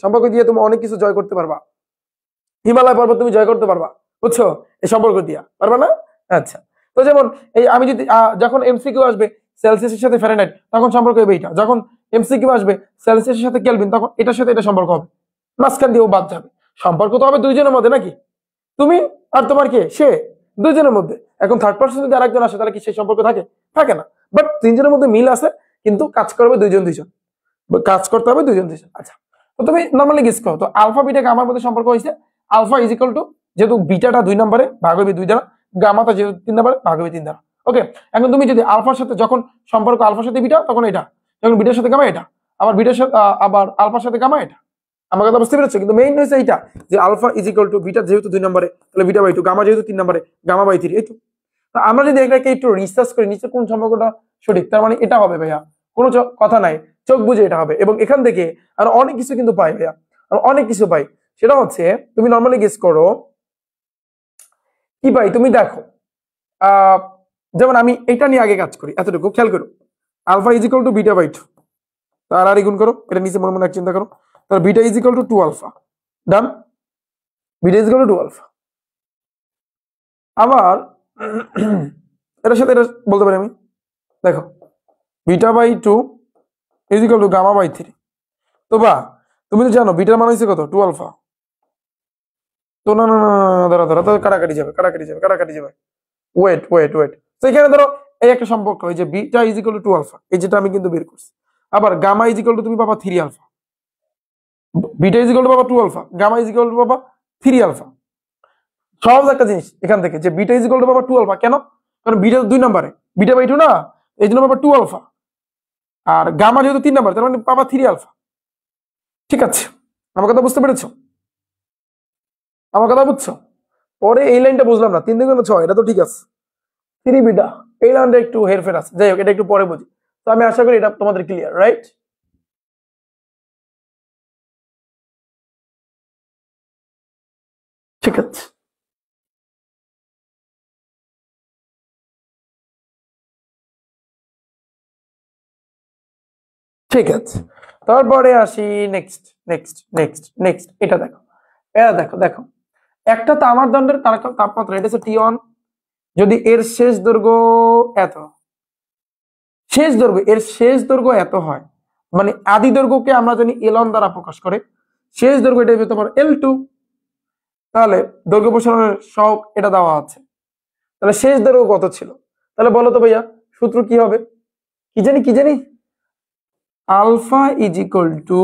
সম্পর্ক দিয়ে তুমি অনেক কিছু জয় করতে পারবা, হিমালয় পর্বত তুমি জয় করতে পারবা, বুঝছো, এই সম্পর্ক দিয়া পারবা না? আচ্ছা, তো যেমন এই আমি যদি যখন এমসিকিউ আসবে সেলসিয়াসের সাথে ফারেনহাইট, তখন সম্পর্ক হবে এইটা, যখন এমসিকিউ আসবে সেলসিয়াসের সাথে কেলভিন, তখন এটার সাথে এটা সম্পর্ক হবে, মাঝখান দিয়েও বাদ যাবে। সম্পর্ক তো হবে দুইজনের মধ্যে, নাকি তুমি আর তোমার কে সে, দুইজনের মধ্যে। এখন থার্ড পার্সন যদি আরেকজন আসে তাহলে কি সেই সম্পর্ক থাকে না, বাট তিনজনের মধ্যে মিল আছে, কিন্তু কাজ করবে দুইজন, কাজ করতে হবে দুইজন। আচ্ছা, তো তুমি নর্মালি গেস করো, তো আলফা বিটা গামার মধ্যে সম্পর্ক হয়েছে আলফা ইজ ইকুয়াল টু, যেহেতু বিটাটা 2 নম্বরে ভাগ হবে 2 দ্বারা, গামাটা যেহেতু 3 নম্বরে ভাগ হবে 3 দ্বারা। ওকে, এখন তুমি যদি আলফার সাথে, যখন সম্পর্ক আলফার সাথে বিটা তখন এটা, যখন বিটার সাথে গামা এটা, আবার বিটার সাথে আবার আলফার সাথে গামা এটা। আমার কথা বুঝতে পেরেছো? কিন্তু মেইন হয়েছে এইটা যে alpha is equal to beta যেহেতু 2 নম্বরে তাহলে বিটা/2, গামা যেহেতু 3 নম্বরে গামা/3। এই তো আমরা যদি এটাকে একটু রিসার্চ করি নিচে কোন সম্পর্কটা সঠিক, তার মানে এটা হবে ভাইয়া, কোনো কথা নাই, চোখ বুঝে এটা হবে। এবং এখান থেকে আর অনেক কিছু কিন্তু পাই ভাইয়া, আর অনেক কিছু পাই। সেটা হচ্ছে তুমি নর্মালি গেস করো কি পাই, তুমি দেখো যেমন আমি এটা নিয়ে আগে কাজ করি, এতটুকু খেয়াল করো, আলফা ইজ ইকুয়াল টু বিটা/2, তার আর গুণ করো, এটা নিচে মনে মনে চিন্তা করো, তাহলে beta is equal to 2 alpha, done, beta is equal to 2 alpha. আবার এটার সাথে এটা বলতে পারি আমি, দেখো বিটা/2 ইজ ইকুয়াল টু গামা/3। তো বা তুমি তো জানো বিটার মান হয়েছে কত, 2 আলফা। তো না না না ধরো তো কাটাকাটি যাবে, ওয়েট। তো এখানে ধরো এই একটা সম্পর্ক, এই যে beta is equal to 2 alpha, এই যেটা আমি কিন্তু বের করছি। আবার গামা ইজ ইকুয়াল টু তুমি পাবা 3 alpha, beta is equal to পাবা 2 alpha, gamma is equal to পাবা 3 আলফা। সহজ একটা জিনিস এখান থেকে, যে বিটা ইজ ইকুয়াল টু পাবা 2 আলফা, কেন? কারণ বিটা 2 নম্বরে, বিটা/2 না, এই জন্য পাবা 2 আলফা, আর গামা যেহেতু 3 নম্বর তার মানে পাবা 3 আলফা। ঠিক আছে, আমার কথা বুঝতে পেরেছো? আমার কথা বুঝছো? পরে এই লাইনটা বুঝলাম না, 3 2 6, এটা তো ঠিক আছে, 3 বিটা, এই লাইনটা একটু হেরফের আছে, যাই হোক এটা একটু পরে বুঝি। তো আমি আশা করি এটা তোমাদের ক্লিয়ার, রাইট? ঠিক আছে, ঠিক আছে, তারপরে আসি নেক্সট এটা দেখো, দেখো একটা তামার দণ্ডের তাপমাত্রা, এটা হচ্ছে T1, যদি এর শেষ দৈর্ঘ্য এত, এর শেষ দৈর্ঘ্য এত হয়, মানে আদি দৈর্ঘ্যকে আমরা জানি L1 দ্বারা প্রকাশ করে, শেষ দৈর্ঘ্য এটা হতে পারে L2, তাহলে দৈর্ঘ্য প্রসারণের সহগ এটা দেওয়া আছে, তাহলে শেষ দৈর্ঘ্য কত ছিল? তাহলে বলো তো ভাইয়া সূত্র কি হবে? কি জানি alpha is equal to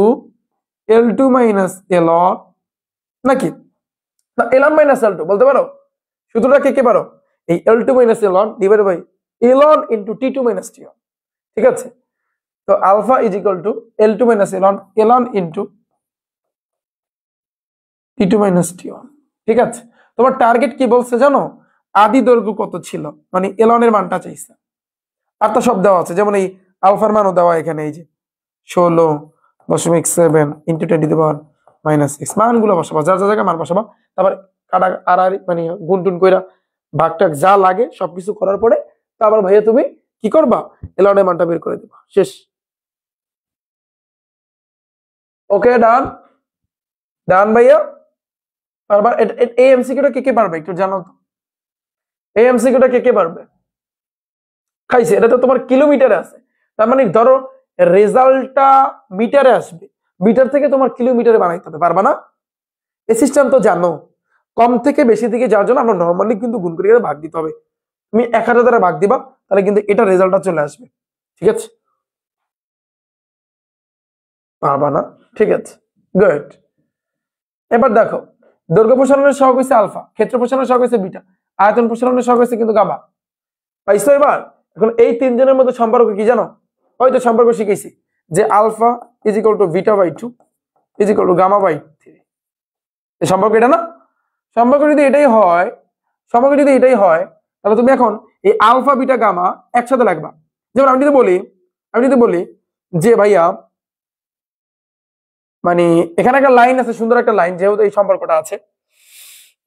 L2 minus L1, নাকি না L1 মাইনাস L2 বলতে পারো? সূত্রটা কে পারো? এই L2 minus L1 divide by L1 into T2 minus T1। ঠিক আছে, তো alpha is equal to L2 minus L1 into T2 minus T1। ঠিক আছে, তোমার টার্গেট কি বলছে জানো? আদি দৈর্ঘ্য কত ছিল, মানে L1 এর মানটা চাইছে, আর তো সব দেওয়া আছে, যেমন এই আলফার মানও দেওয়া এখানে, এই যে 16.7 ইন্টু 10 টু দি পাওয়ার -6, মানগুলো বসাবা, যার জায়গায় মান বসাবা, তারপর কাটা আড়াআড়ি মানে গুনটুন কইরা ভাগটাক যা লাগে সবকিছু করার পরে তারপর ভাইয়া তুমি কি করবা ln এর মানটা বের করে দিবা শেষ ওকে ডান ডান ভাইয়া বারবার এই এমসিকিউটা কে পারবে একটু জানো তো এই এমসিকিউটা কে পারবে খাইছে এটা তো তোমার কিলোমিটারে আছে তার মানে ধরো রেজাল্টটা মিটারে আসবে মিটার থেকে তোমার কিলোমিটারে বানাইতে হবে পারবা না এই সিস্টেম তো জানো কম থেকে বেশি দিকে যাওয়ার জন্য আমরা নরমালি কিন্তু গুণ করে ভাগ দিতে হবে তুমি 1000 দ্বারা ভাগ দিবা তাহলে কিন্তু এটা রেজাল্টটা চলে আসবে ঠিক আছে পারবা না ঠিক আছে গুড এবার দেখো দৈর্ঘ্য প্রসারণের সহগ হইছে আলফা ক্ষেত্র প্রসারণের সহগ হইছে বিটা আয়তন প্রসারণের সহগ হইছে কিন্তু গামা পাইছো এবার এখন এই তিনজনের মধ্যে সম্পর্ক কি জানো হয়তো সম্পর্ক শিখেছি যে alpha is equal to beta by 2 is equal to gamma by 3 এই সম্পর্ক এটা না সম্পর্ক যদি এটাই হয় তাহলে তুমি এখন এই আলফা বিটা গামা একসাথে লাগবা যেমন আমি যদি বলি যে ভাইয়া মানে এখানে একটা লাইন আছে সুন্দর একটা লাইন যেহেতু এই সম্পর্কটা আছে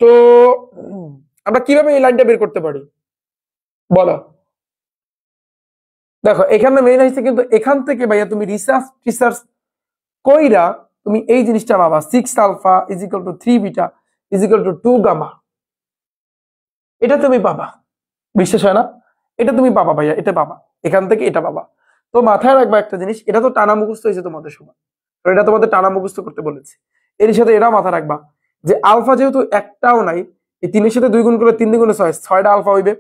তো আমরা কিভাবে এই লাইনটা বের করতে পারি বলো দেখো এখানে মেইন হইছে কিন্তু এখান থেকে ভাইয়া তুমি রিসার্চ কইরা তুমি এই জিনিসটা পাবা 6 alpha is equal to 3 beta is equal to 2 gamma এটা তুমি পাবা বিশ্বাস হয় না এটা তুমি পাবা ভাইয়া এটা পাবা এখান থেকে এটা পাবা তো মাথায় রাখবা একটা জিনিস এটা তো টানা মুখস্থ হয়েছে তোমাদের সময় তো এটা তোমাদের টানা মুখস্থ করতে বলেছে এর সাথে এটা মাথায় রাখবা যে আলফা যেহেতু একটাও নাই এই 3 এর সাথে 2 গুণ করলে 3 × 6 6টা আলফা হইবে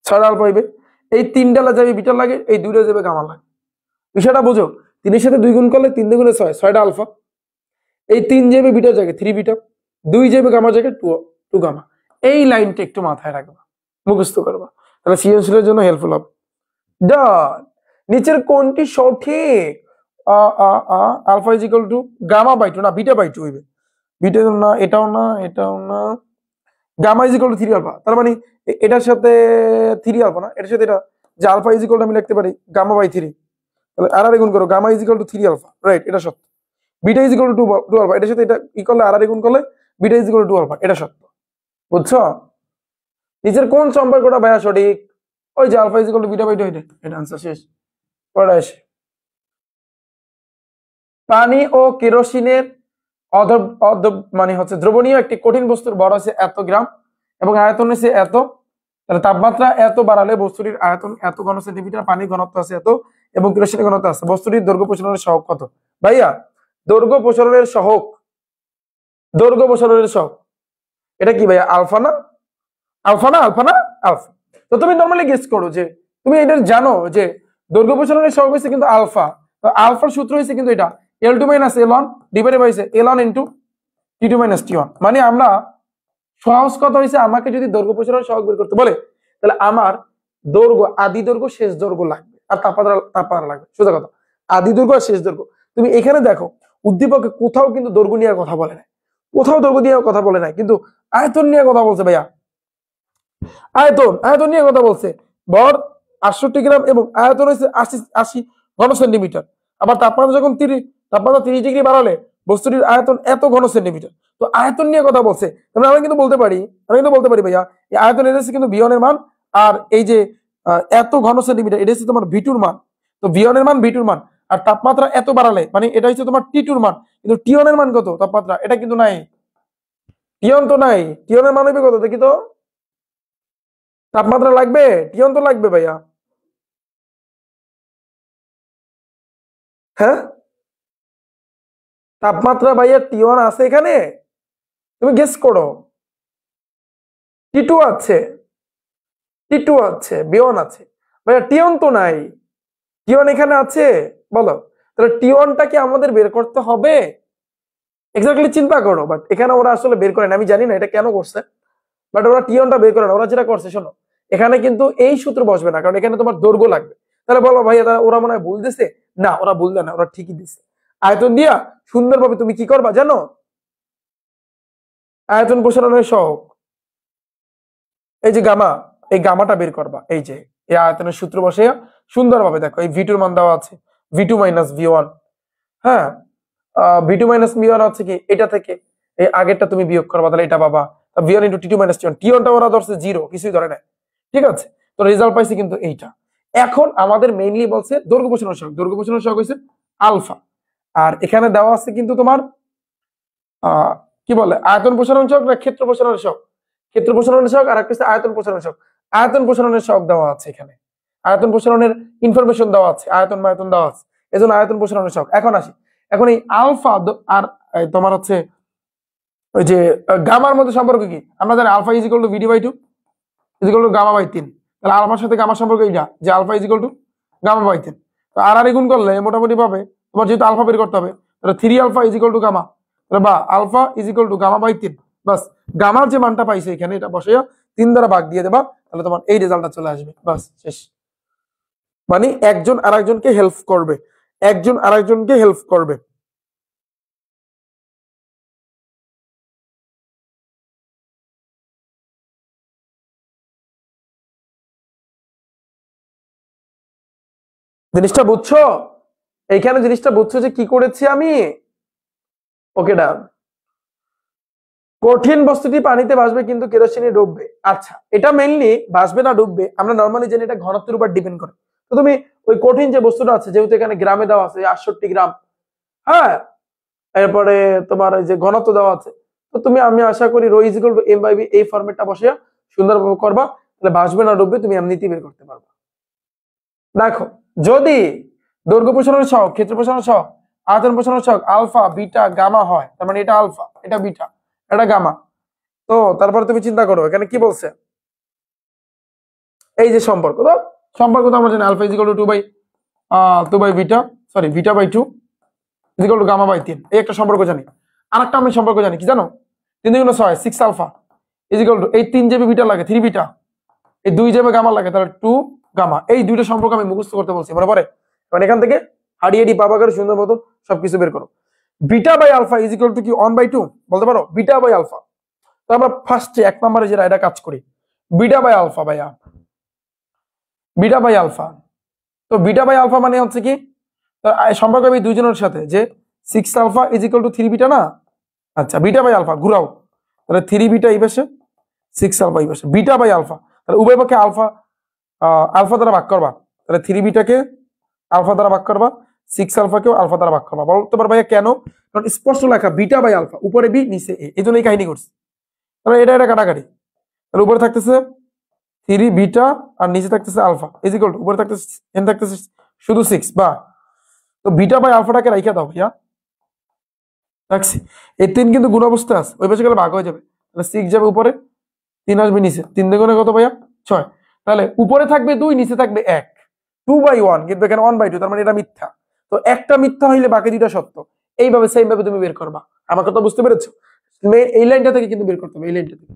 6টা আলফা হইবে এই 3টা যাবে বিটা লাগে এই 2টা যাবে গামা লাগে বিষয়টা বুঝো 3 এর সাথে 2 গুণ করলে 3 × 6 6টা আলফা এই 3 যাবে বিটা জায়গায় 3 বিটা 2 যাবে গামা জায়গায় 2 গামা এই লাইনটা একটু মাথায় রাখবা মুখস্থ করবা তাহলে সৃজনশীলের জন্য হেল্পফুল হবে ডান নিচের কোনটি সঠিক alpha is equal to gamma by 2 না বিটা বাই 2 হইবে বিটা না এটাও না gamma is equal to 3 alpha তার মানে এটার সাথে 3 আলফা না এটার সাথে এটা যে আলফা ইজ ইকুয়াল টু আমি লিখতে পারি গামা বাই 3 তাহলে আর গুণ করো gamma is equal to 3 alpha right এটা সত্য beta is equal to 2 alpha এটার সাথে এটা ই করলে আর গুণ করলে beta is equal to 2 alpha এটা সত্য বুঝছো নিচের কোন সম্পর্কটা ভাইয়া সঠিক ওই যে alpha is equal to beta by 2 এটা आंसर শেষ পড়া আসে পানি ও কেরোসিনের মানে হচ্ছে দ্রবণীয় একটি কঠিন বস্তুর ভর আছে এত গ্রাম এবং আয়তন আছে এত তাহলে তাপমাত্রা এত বাড়ালে বস্তুটির আয়তন এত ঘন সেন্টিমিটার পানির ঘনত্ব আছে এত এবং কেরোসিনের ঘনত্ব আছে বস্তুটির দৈর্ঘ্য প্রসারণের সহগ কত ভাইয়া দৈর্ঘ্য প্রসারণের সহগ এটা কি ভাইয়া আলফা না আলফা তো তুমি নরমালি গেস করো যে তুমি এটা জানো যে দৈর্ঘ্য প্রসারণের সহগ হইছে কিন্তু আলফা তো আলফার সূত্র হইছে কিন্তু এটা L2 - L1 divided by L1 * T2 - T1 মানে আমরা সহজ কথা হইছে আমাকে যদি দৈর্ঘ্য প্রসারণের সহগ বের করতে বলে তাহলে আমার দৈর্ঘ্য আদি দৈর্ঘ্য শেষ দৈর্ঘ্য লাগবে আর তাপমাত্রা লাগবে সোজা কথা আদি দৈর্ঘ্য আর শেষ দৈর্ঘ্য তুমি এখানে দেখো উদ্দীপকে কোথাও কিন্তু দৈর্ঘ্য নিয়ে কথা বলে না কোথাও দৈর্ঘ্য নিয়ে কথা বলে না কিন্তু আয়তন নিয়ে কথা বলছে ভাইয়া আয়তন নিয়ে কথা বলছে ভর 68 গ্রাম এবং আয়তন হইছে 80 ঘন সেন্টিমিটার আবার তাপমাত্রা যখন 30 ডিগ্রি বাড়ালে বস্তুটির আয়তন এত ঘন সেন্টিমিটার তো আয়তন নিয়ে কথা বলছে আমরা কিন্তু বলতে পারি ভাইয়া এই আয়তন এটা হচ্ছে কিন্তু V1 এর মান আর এই যে এত ঘন সেন্টিমিটার এটা হচ্ছে তোমার V2 এর মান তো V1 এর মান V2 এর মান আর তাপমাত্রা এত বাড়ালে মানে এটা হচ্ছে তোমার T2 এর মান কিন্তু T1 এর মান কত তাপমাত্রা এটা কিন্তু নাই T1 তো নাই T1 এর মান হবে কত দেখি তো তাপমাত্রা লাগবে T1 তো লাগবে ভাইয়া হ্যাঁ তাপমাত্রা ভাইয়া T1 আছে এখানে তুমি গেস করো T2 আছে B1 আছে ভাইয়া T1 তো নাই T1 এখানে আছে বলো তাহলে T1টা কি আমাদের বের করতে হবে এক্স্যাক্টলি চিন্তা করো বাট এখানে ওরা আসলে বের করে না আমি জানি না এটা কেন করছে বাট ওরা T1টা বের করে না ওরা যেটা করছে শোনো এখানে কিন্তু এই সূত্র বসবে না কারণ এখানে তোমার দৈর্ঘ্য লাগবে তাহলে বলো ভাইয়া ওরা মনে হয় ভুল দিছে না ওরা ভুল দেয় না ওরা ঠিকই দিছে আয়তন দিয়া সুন্দরভাবে তুমি কি করবা জানো আয়তন প্রসারণের সহগ এই যে গামা এই গামাটা বের করবা এই যে এই আয়তনের সূত্র বসে সুন্দরভাবে দেখো এই V2 এর মান দেওয়া আছে V2 - V1 হ্যাঁ V2 - V1 হচ্ছে কি এটা থেকে এই আগেরটা তুমি বিয়োগ করবা, তাহলে এটা পাবা v1 * t2 - t1। t1টা ওরা ধরছে 0, কিছুই ধরে নাই, ঠিক আছে? তো রেজাল্ট পাইছি কিন্তু এইটা। এখন আমাদের মেইনলি বলছে দৈর্ঘ্য প্রসারণ সহগ, দৈর্ঘ্য প্রসারণ সহগ হইছে আলফা। আর এখানে দেওয়া আছে কিন্তু তোমার কি বলে আয়তন প্রসারণ সহগ না ক্ষেত্র প্রসারণ সহগ? ক্ষেত্র প্রসারণের সহগ, আর একটা হচ্ছে আয়তন প্রসারণ সহগ। আয়তন প্রসারণের সহগ দেওয়া আছে এখানে, আয়তন প্রসারণের ইনফরমেশন দেওয়া আছে, আয়তন মায়তন দেওয়া আছে, এজন্য আয়তন প্রসারণের সহগ। এখন আসি, এখন এই আলফা আর তোমার হচ্ছে ওই যে গামার মধ্যে সম্পর্ক কি? আমরা জানি আলফা = v/2 = গামা/3। তাহলে আলফার সাথে গামার সম্পর্ক এইটা যে আলফা = গামা/3। তো আর গুণ করলে মোটামুটি ভাবে তোমার যেহেতু আলফা বের করতে হবে, তাহলে 3α = গামা, বা আলফা = গামা/3। বাস গামার যে মানটা পাইছে এখানে এটা বসাইয়া 3 দ্বারা ভাগ দিয়ে দেবা, তাহলে তোমার এই রেজাল্টটা চলে আসবে। বাস শেষ। মানে একজন আরেকজনকে হেল্প করবে, একজন আরেকজনকে হেল্প করবে। জিনিসটা বুঝছো? এইখানে জিনিসটা বুঝছো যে কি করেছি আমি? ওকে ডান। কঠিন বস্তুটি পানিতে ভাসবে কিন্তু কেরোসিনে ডুববে। আচ্ছা, এটা মেইনলি ভাসবে না ডুববে আমরা নরমালি জানি এটা ঘনত্বের উপর ডিপেন্ড করে। তো তুমি ওই কঠিন যে বস্তুটা আছে, যেহেতু এখানে গ্রামে দেওয়া আছে 68 গ্রাম, হ্যাঁ, এরপরে তোমার ওই যে ঘনত্ব দেওয়া আছে, তো তুমি আমি আশা করি ρ = m/v এই ফরম্যাটটা বসিয়া সুন্দরভাবে করবা, তাহলে ভাসবে না ডুববে তুমি এমনিতেই বের করতে পারবা। দেখো, যদি দৈর্ঘ্য প্রসারণের সহগ, ক্ষেত্র প্রসারণের সহগ, আয়তন প্রসারণের সহগ আলফা বিটা গামা হয়, তার মানে এটা আলফা, এটা বিটা, এটা গামা, তো তারপরে তুমি চিন্তা করো এখানে কি বলছে, এই যে সম্পর্ক, তো সম্পর্ক তো আমরা জানি আলফা = 2/β, সরি β/2 = গামা/3, এই একটা সম্পর্ক জানি। আরেকটা আমি সম্পর্ক জানি, কি জানো? 3 × 6 6α এই 3 জেবে বিটা লাগে 3 বিটা, এই 2 জেবে গামা লাগে, তাহলে 2 গামা। এই দুইটা সম্পর্ক আমি মুখস্থ করতে বলছি, মনে পড়ে? মানে এখান থেকে হাড়িয়ে পাবা করে সুন্দর মতো সবকিছু বের করো। β/α = কি 1/2 বলতে পারো? β/α, তো আমরা ফার্স্টে 1 নম্বরে যেটা এটা কাজ করি, β/α ভাইয়া, β/α। তো β/α মানে হচ্ছে কি সম্পর্ক আমি দুইজনের সাথে যে 6α = 3 বিটা না? আচ্ছা, β/α ঘুরাও, তাহলে 3 বিটা এই পাশে, 6α এই পাশে, β/α, তাহলে উভয় পক্ষে আলফা আলফা দ্বারা ভাগ করবা, তাহলে 3 বিটাকে আলফা দ্বারা ভাগ করবা, 6α কেও আলফা দ্বারা ভাগ করবা। বলতে পারো ভাইয়া কেন? কারণ স্পষ্ট লেখা β/α, উপরে বি নিচে এ, এই জন্য এই কাহিনী করছি। তাহলে এটা কাটাকাটি, তাহলে উপরে থাকতেছে 3 বিটা আর নিচে থাকতেছে আলফা = উপরে থাকতেছে n থাকতেছে শুধু 6, বা তো β/αটাকে রাইখা দাও ভাইয়া, রাখছি। এই 3 কিন্তু গুণ অবস্থা আছে, ওই পাশে গেলে ভাগ হয়ে যাবে, তাহলে 6 যাবে উপরে, 3 আসবে নিচে, 3 দ্বিগুণে কত ভাইয়া? 6। তাহলে উপরে থাকবে 2, নিচে থাকবে 1, 2/1, কিন্তু এখানে 1/2, তার মানে এটা মিথ্যা। তো একটা মিথ্যা হইলে বাকি দুইটা সত্য। এইভাবে সেম ভাবে তুমি বের করবা। আমার কথা বুঝতে পেরেছো? এই লাইনটা থেকে কিন্তু বের করতে হবে, এই লাইনটা থেকে,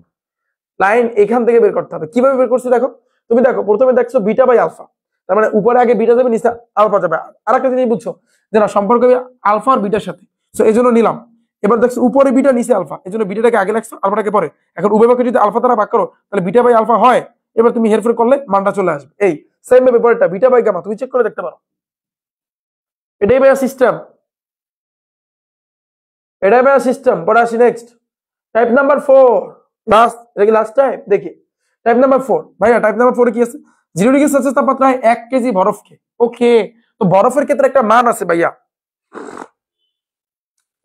লাইন এখান থেকে বের করতে হবে। কিভাবে বের করছি দেখো, তুমি দেখো প্রথমে দেখছো β/α, তার মানে উপরে আগে বিটা যাবে, নিচে আলফা যাবে। আর একটা জিনিস বুঝছো যে না, সম্পর্ক আলফা আর বিটার সাথে, তো এই জন্য নিলাম। এবার দেখছো উপরে বিটা নিচে আলফা, এই জন্য বিটাটাকে আগে লাগছো, আলফাটাকে পরে। এখন উভয় পক্ষে যদি আলফা দ্বারা ভাগ করো, তাহলে β/α হয়। এবার তুমি হেরফের করলে মানটা চলে আসবে। এই সেম ভাবে পরেরটা β/গামা, তুমি চেক করে দেখতে পারো। এটাই ভাইয়া সিস্টেম, এটাই ভাইয়া সিস্টেম। পরে আসি নেক্সট, টাইপ নাম্বার 4, লাস্ট, এটা কি লাস্ট টাইপ? দেখি টাইপ নাম্বার 4 ভাইয়া। টাইপ নাম্বার 4 এ কি আছে? 0 ডিগ্রি সেলসিয়াস তাপমাত্রায় 1 কেজি বরফকে, ওকে, তো বরফের ক্ষেত্রে একটা মান আছে ভাইয়া,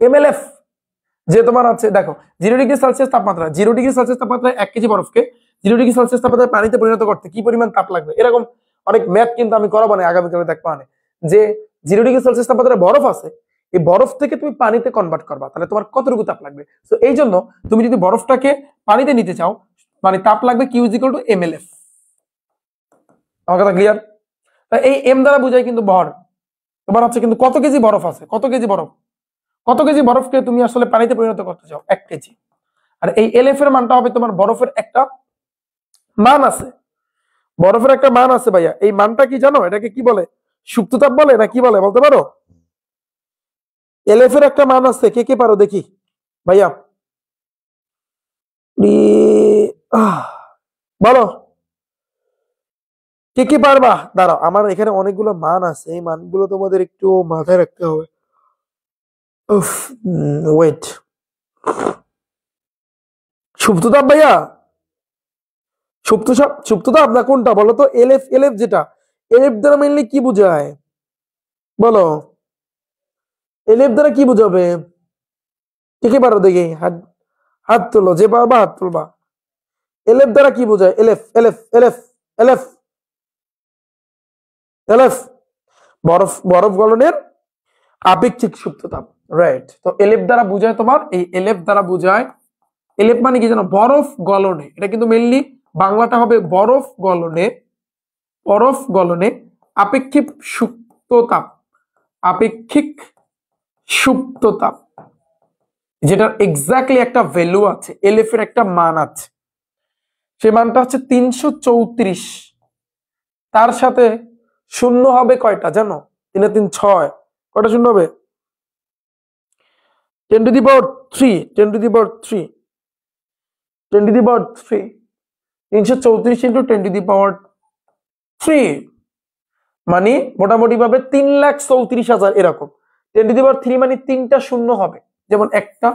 mLF, যে তোমার আছে দেখো 0 ডিগ্রি সেলসিয়াস তাপমাত্রা, 0 ডিগ্রি সেলসিয়াস তাপমাত্রায় 1 কেজি বরফকে 0 ডিগ্রি সেলসিয়াস তাপমাত্রায় পানিতে পরিণত করতে কি পরিমাণ তাপ লাগবে? এরকম অনেক ম্যাথ কিন্তু আমি করাবো না, আগামীকালে দেখবা না, যে 0 ডিগ্রি সেলসিয়াস তাপমাত্রায় বরফ আছে, এই বরফ থেকে তুমি পানিতে কনভার্ট করবা, তাহলে তোমার কতটুকু তাপ লাগবে? তো এই জন্য তুমি যদি বরফটাকে পানিতে নিতে চাও, মানে তাপ লাগবে Q = mLF। আমার কথা ক্লিয়ার? এই এম দ্বারা বুঝাই কিন্তু ভর। তোমার হচ্ছে কিন্তু কত কেজি বরফ আছে, কত কেজি বরফ, কত কেজি বরফকে তুমি আসলে পানিতে পরিণত করতে চাও? 1 কেজি। আর এই এলএফ এর মানটা হবে তোমার বরফের একটা মান আছে, বরফের একটা মান আছে ভাইয়া। এই মানটা কি জানো? এটাকে কি বলে? সুপ্ত তাপ বলে না কি বলে বলতে পারো? এলএফ এর একটা মান আছে, কে কে পারো দেখি ভাইয়া? বলো কে কে পারবা? দাঁড়াও, আমার এখানে অনেকগুলো মান আছে, এই মানগুলো তোমাদের একটু মাথায় রাখতে হবে। ওয়েট, সুপ্ততাপ ভাইয়া, সুপ্ততাপ না কোনটা বলো তো? এলএফ, এলএফ যেটা, এলএফ দ্বারা মেইনলি কি বোঝায় বলো? এলএফ দ্বারা কি বোঝাবে? কে কে পারো দেখি, হাত হাত তোলো, যে পারবা হাত তুলবা। এলএফ দ্বারা কি বোঝায়? LF, LF, LF, LF, LF, বরফ, বরফ গলনের আপেক্ষিক সুপ্ততাপ, রাইট। তো এলএফ দ্বারা বোঝায় তোমার, এই এলএফ দ্বারা বোঝায়, এলএফ মানে কি জানো? বরফ গলনে। এটা কিন্তু মেইনলি বাংলাটা হবে বরফ গলনে, বরফ গলনে আপেক্ষিক সুপ্ততাপ, আপেক্ষিক সুপ্ততাপ, যেটার এক্স্যাক্টলি একটা ভ্যালু আছে, এলএফ এর একটা মান আছে, সেই মানটা হচ্ছে 334। তার সাথে শূন্য হবে কয়টা জানো? 3 3 6, কয়টা শূন্য হবে? 10 to the power 3, 10 to the power 3, 10 to the power 3, 334 into 10 to the power 3, মানে মোটামুটি ভাবে 3,34,000 এরকম। 10 টু দি পাওয়ার 3 মানে 3টা শূন্য হবে, যেমন 1টা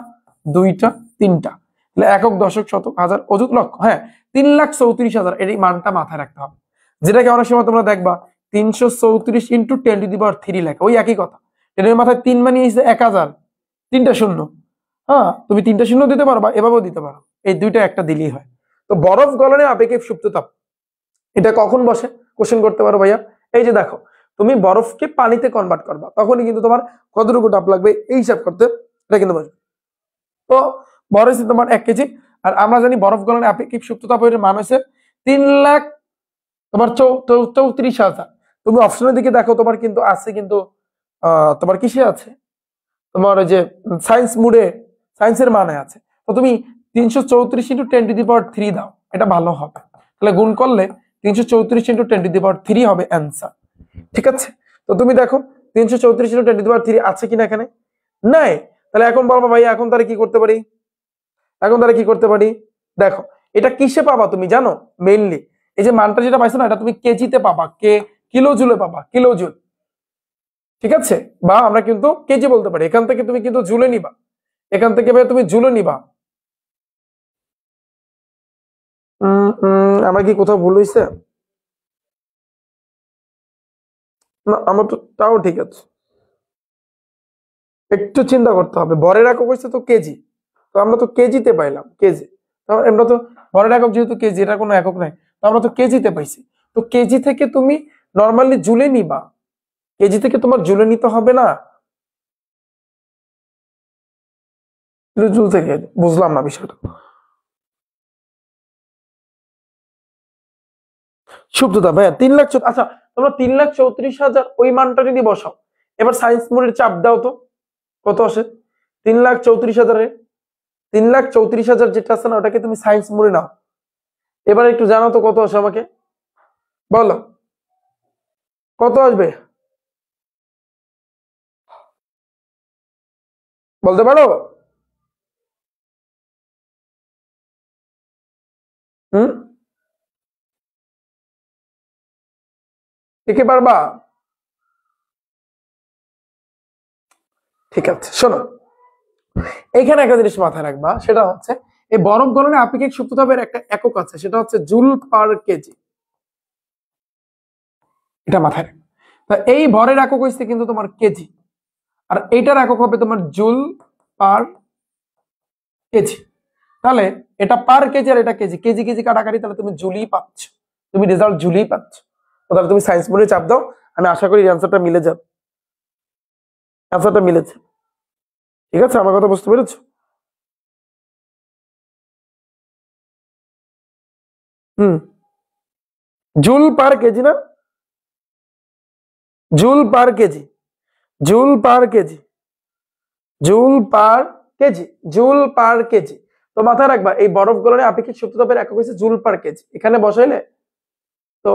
2টা 3টা, তাহলে একক দশক শতক হাজার অযুত লক্ষ, হ্যাঁ 3,34,000 এই মানটা মাথায় রাখতে হবে। যেটাকে অনেক সময় তোমরা দেখবা 334 ইন্টু 10 টু দি পাওয়ার 3 লেখা, ওই একই কথা। এর মাথায় 3 মানে 1000, 3টা শূন্য, হ্যাঁ তুমি 3টা শূন্য দিতে পারো বা এভাবেও দিতে পারো, এই দুইটা একটা দিলেই হয়। তো বরফ গলনে আপেক্ষিক সুপ্ততাপ এটা কখন বসে কোশ্চেন করতে পারো ভাইয়া? এই যে দেখো, তুমি বরফকে পানিতে কনভার্ট করবা, তখনই কিন্তু তোমার কতটুকু তাপ লাগবে এই হিসাব করতে এটা কিন্তু বসবে। তো বরফ হচ্ছে তোমার 1 কেজি, আর আমরা জানি বরফ গলনে আপেক্ষিক সুপ্ততাপের মান হচ্ছে 3,00,000 তোমার 34,000। তুমি অপশনের দিকে দেখো, তোমার কিন্তু আছে কিন্তু তোমার কিসে আছে, তোমার ওই যে সায়েন্স মুডে, সায়েন্সের মানে আছে। তো তুমি 334 ইন্টু 10 টু দি পাওয়ার 3 দাও, এটা ভালো হবে। তাহলে গুণ করলে 334 ইন্টু 10 টু দি পাওয়ার 3 হবে অ্যান্সার, ঠিক আছে? তো তুমি দেখো 334 ইন্টু 10 টু দি পাওয়ার 3 আছে কিনা এখানে, নাই। তাহলে এখন বলবো ভাই এখন তাহলে কি করতে পারি, এখন তাহলে কি করতে পারি? দেখো এটা কিসে পাবা তুমি জানো? মেইনলি এই যে মানটা যেটা পাইছো না, এটা তুমি কেজিতে পাবা, কিলো জুলে পাবা, কিলো জুল, ঠিক আছে? বা আমরা কিন্তু কেজি বলতে পারি, এখান থেকে তুমি কিন্তু জুলে নিবা, এখান থেকে ভাই তুমি জুলে নিবা। আমার কি কোথাও ভুল হয়েছে? না আমার তো তাও ঠিক আছে, একটু চিন্তা করতে হবে। ভরের একক হচ্ছে তো কেজি, তো আমরা তো কেজিতে পাইলাম, কেজি। আমরা তো ভরের একক যেহেতু কেজি, এটা কোনো একক নাই, তো আমরা তো কেজিতে পাইছি। তো কেজি থেকে তুমি নর্মালি জুলে নিবা, কেজি থেকে তোমার জুলে নিতে হবে না, জুল থেকে। বুঝলাম না বিষয়টা। সুপ্ততা ভাইয়া 3,00,000, আচ্ছা তোমরা 3,34,000 ওই মানটা যদি বসাও, এবার সায়েন্স মোডের চাপ দাও তো কত আসে? 3,34,000, 3,34,000 যেটা আছে না, ওটাকে তুমি সায়েন্স মোডে নাও, এবার একটু জানো তো কত আসে আমাকে বলো, কত আসবে বলতে পারো? হুম, কে পারবা? ঠিক আছে, শোনো এখানে একটা জিনিস মাথায় রাখবা, সেটা হচ্ছে এই বরফ গলনে আপেক্ষিক সুপ্ততাপের একটা একক আছে, সেটা হচ্ছে জুল পার কেজি, এটা মাথায় রাখবা। তা এই ভরের একক হচ্ছে কিন্তু তোমার কেজি, আর এইটার একক হবে তোমার জুল পার কেজি। তাহলে এটা পার কেজি আর এটা কেজি, কেজি কেজি কাটাকাটি, তাহলে তুমি জুলি পাচ্ছ, তুমি রেজাল্ট জুলি পাচ্ছ। তাহলে তুমি সায়েন্স মোডে চাপ দাও, আমি আশা করি অ্যান্সারটা মিলে যাবে, অ্যান্সারটা মিলেছে, ঠিক আছে? আমার কথা বুঝতে পেরেছো? হুম, জুল পার কেজি না, joule per KG, joule per KG, joule per KG, joule per KG. তো মাথায় রাখবা এই বরফ গলনে আপেক্ষিক সুপ্ততাপের একক হচ্ছে জুল পার কেজি, এখানে বসাইলে তো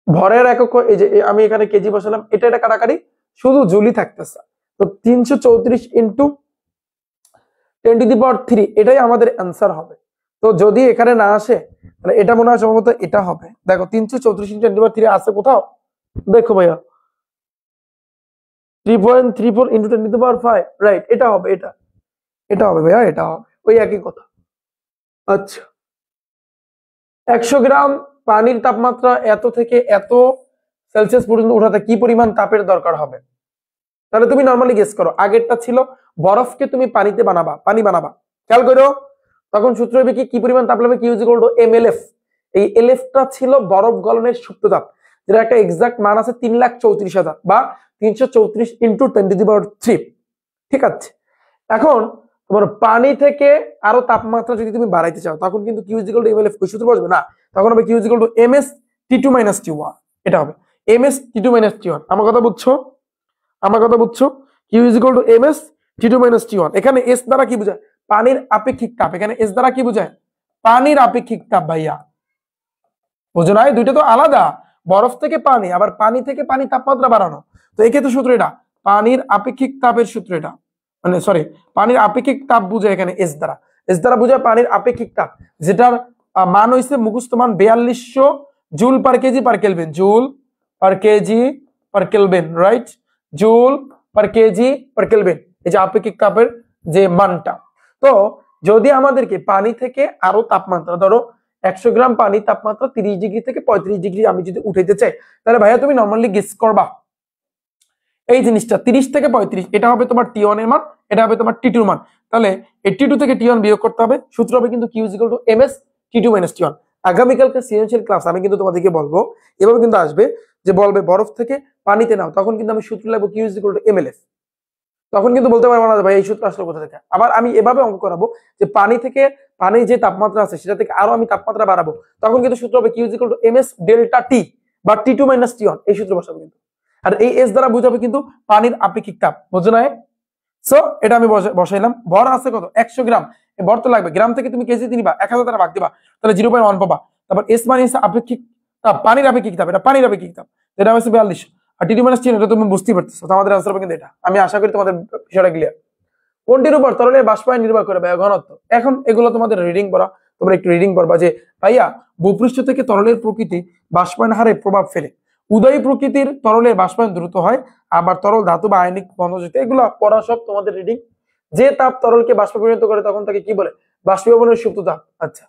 ভরের একক এই যে আমি এখানে কেজি বসালাম, এটা কাটাকাটি শুধু জুলি থাকতেছে। তো 334 ইন্টু 10 টু দি পাওয়ার 3 এটাই আমাদের অ্যান্সার হবে। তো যদি এখানে না আসে তাহলে এটা মনে হয় সম্ভবত এটা হবে। দেখো 334 ইন্টু 10 টু দি পাওয়ার 3 আছে কোথাও? দেখো ভাইয়া 3.34 into 10 to the power 5, right, এটা হবে, এটা এটা হবে ভাইয়া, এটা হবে ওই একই কথা। আচ্ছা, 100 গ্রাম পানির তাপমাত্রা এত থেকে এত সেলসিয়াস পর্যন্ত উঠাতে কি পরিমাণ তাপের দরকার হবে? তাহলে তুমি নর্মালি গেস করো। আগেরটা ছিল বরফকে তুমি পানিতে বানাবা, পানি বানাবা, খেয়াল করো। তখন সূত্র হবে কি পরিমাণ তাপ লাগবে, কিউ ইজ ইকুয়াল টু এমএলএফ। এই এলএফটা ছিল বরফ গলনের সুপ্ত তাপ, যেটা একটা এক্সাক্ট মান আছে 3,34,000 বা 334 ইন্টু 10⁻³ ঠিক আছে। এখন তোমার পানি থেকে আরো তাপমাত্রা যদি তুমি বাড়াইতে চাও, তখন কিন্তু Q is equal to MLF ওই সূত্র বসবে না, তখন হবে Q is equal to MS টি2 - টি1। এটা হবে এমএস টি2 - টি1। আমার কথা বুঝছো? আমার কথা বুঝছো? Q is equal to MS টি2 - টি1। এখানে এস দ্বারা কি বোঝায়? পানির আপেক্ষিক তাপ। এখানে এস দ্বারা কি বোঝায়? পানির আপেক্ষিক তাপ। ভাইয়া বুঝো না? দুইটা তো আলাদা, বরফ থেকে পানি, আবার পানি থেকে পানি তাপমাত্রা বাড়ানো। তো এই ক্ষেত্রে সূত্র এটা, পানির আপেক্ষিক তাপের সূত্র এটা, মানে সরি, পানির আপেক্ষিক তাপ বুঝায় এখানে এস দ্বারা। এস দ্বারা বুঝায় পানির আপেক্ষিক তাপ, যেটার মান হইছে মুখস্থ মান 4200 joule per KG per kelvin. Joule per KG per kelvin, right? Joule per KG per kelvin, এই যে আপেক্ষিক তাপের যে মানটা। তো যদি আমাদেরকে পানি থেকে আরো তাপমাত্রা, ধরো 100 গ্রাম পানি তাপমাত্রা 30 ডিগ্রি থেকে 35 ডিগ্রি আমি যদি উঠাইতে চাই, তাহলে ভাইয়া তুমি নর্মালি গেস করবা এই জিনিসটা 30 থেকে 35, এটা হবে তোমার টি1 এর মান, এটা হবে তোমার টি2 এর মান। তাহলে এই টি2 থেকে টি1 বিয়োগ করতে হবে, সূত্র হবে কিন্তু Q is equal to MS টি2 - টি1। আগামীকালকে সৃজনশীল ক্লাস আমি কিন্তু তোমাদেরকে বলবো, এভাবে কিন্তু আসবে যে বলবে বরফ থেকে পানিতে নাও, তখন কিন্তু আমি সূত্র লাগবো কিউ ইজ ইকুয়াল টু এমএলএফ। তখন কিন্তু বলতে পারবো না ভাই এই সূত্র আসলে কোথা থেকে। আবার আমি এভাবে অঙ্ক করাবো যে পানি থেকে, পানির যে তাপমাত্রা আছে সেটা থেকে আরো আমি তাপমাত্রা বাড়াবো, তখন কিন্তু সূত্র হবে Q is equal to MS delta T বা টি2 - টি1। এই সূত্র বসাবো কিন্তু, আর এই এস দ্বারা বুঝাবে কিন্তু পানির আপেক্ষিক তাপ। বুঝো না? সো এটা আমি বসাইলাম। ভর আছে কত? 100 গ্রাম। ভর তো লাগবে, গ্রাম থেকে তুমি কেজি নিবা, 1000 দ্বারা ভাগ দিবা, তাহলে 0.1 পাবা। তারপর এস মানে হচ্ছে আপেক্ষিক তাপ, পানির আপেক্ষিক তাপ, এটা পানির আপেক্ষিক তাপ, এটা হচ্ছে 4200। আর টি2 - টি1 এটা তুমি বুঝতেই পারতেছো। তো আমাদের আনসার হবে কিন্তু এটা। আমি আশা করি তোমাদের বিষয়টা ক্লিয়ার। কোনটির উপর তরলের বাষ্পায়ন নির্ভর করে ভাইয়া? ঘনত্ব। এখন এগুলো তোমাদের রিডিং পড়া, তোমরা একটু রিডিং পড়বা যে ভাইয়া ভূপৃষ্ঠ থেকে তরলের প্রকৃতি বাষ্পায়ন হারে প্রভাব ফেলে। উদয়ী প্রকৃতির তরলের বাষ্পায়ন দ্রুত হয়, আবার তরল ধাতু বা আয়নিক বন্ধযুক্ত, এগুলো পড়া সব তোমাদের রিডিং। যে তাপ তরলকে বাষ্পে পরিণত করে তখন তাকে কি বলে? বাষ্পীভবনের সুপ্ত তাপ। আচ্ছা,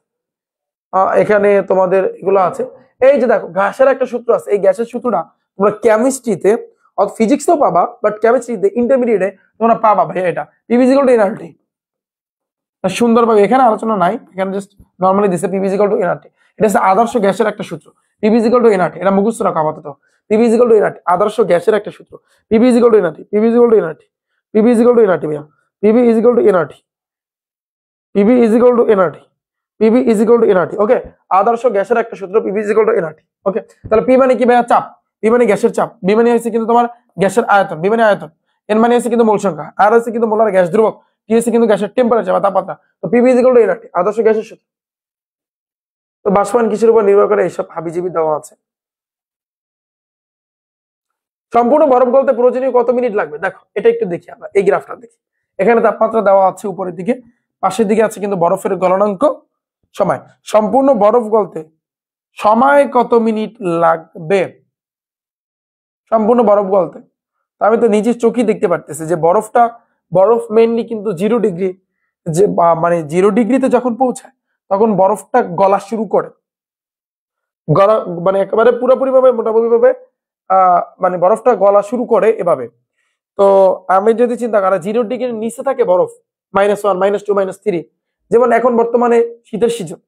এখানে তোমাদের এগুলো আছে। এই যে দেখো গ্যাসের একটা সূত্র আছে, এই গ্যাসের সূত্রটা তোমরা কেমিস্ট্রিতে ফিজিক্সেও পাবা, বাট কেমিস্ট্রিতে ইন্টারমিডিয়েটে তোমরা পাবা ভাইয়া। এটা PV is equal to NRT. সুন্দরভাবে এখানে আলোচনা নাই, এখানে জাস্ট নরমালি দিছে PV is equal to NRT. এটা হচ্ছে আদর্শ গ্যাসের একটা সূত্র, PV is equal to NRT. এটা মুখস্থ রাখো আপাতত। PV is equal to NRT আদর্শ গ্যাসের একটা সূত্র। PV is equal to NRT, PV is equal to NRT, PV is equal to NRT ভাইয়া। PV is equal to NRT, PV is equal to NRT, PV is equal to NRT. Okay, আদর্শ গ্যাসের একটা সূত্র, PV is equal to NRT. Okay, তাহলে P মানে কি ভাইয়া? চাপ। পি মানে গ্যাসের চাপ, বি মানে হচ্ছে কিন্তু তোমার গ্যাসের আয়তন, বি মানে আয়তন, এন মানে হচ্ছে কিন্তু মোল সংখ্যা, আর হচ্ছে কিন্তু মোলার গ্যাস ধ্রুবক, টি হচ্ছে কিন্তু গ্যাসের টেম্পারেচার বা তাপমাত্রা। তো PV is equal to NRT আদর্শ গ্যাসের সূত্র। তো বাষ্পায়ন কিসের উপর নির্ভর করে? এইসব হাবিজিবি দেওয়া আছে। সম্পূর্ণ বরফ গলতে প্রয়োজনীয় কত মিনিট লাগবে? দেখো এটা একটু দেখি, আমরা এই গ্রাফটা দেখি। এখানে তাপমাত্রা দেওয়া আছে উপরের দিকে, পাশের দিকে আছে কিন্তু বরফের গলনাঙ্ক, সময়। সম্পূর্ণ বরফ গলতে সময় কত মিনিট লাগবে? সম্পূর্ণ বরফ গলতে আমি তো নিজের চোখেই দেখতে পারতেছি যে বরফ মেইনলি কিন্তু 0 ডিগ্রি, যে মানে 0 ডিগ্রিতে যখন পৌঁছায় তখন বরফটা গলা শুরু করে, গলা মানে একেবারে পুরোপুরি ভাবে মোটামুটি ভাবে মানে বরফটা গলা শুরু করে এভাবে। তো আমি যদি চিন্তা করি 0 ডিগ্রির নিচে থাকে বরফ, -1 -2 -3, যেমন এখন বর্তমানে শীতের সিজন,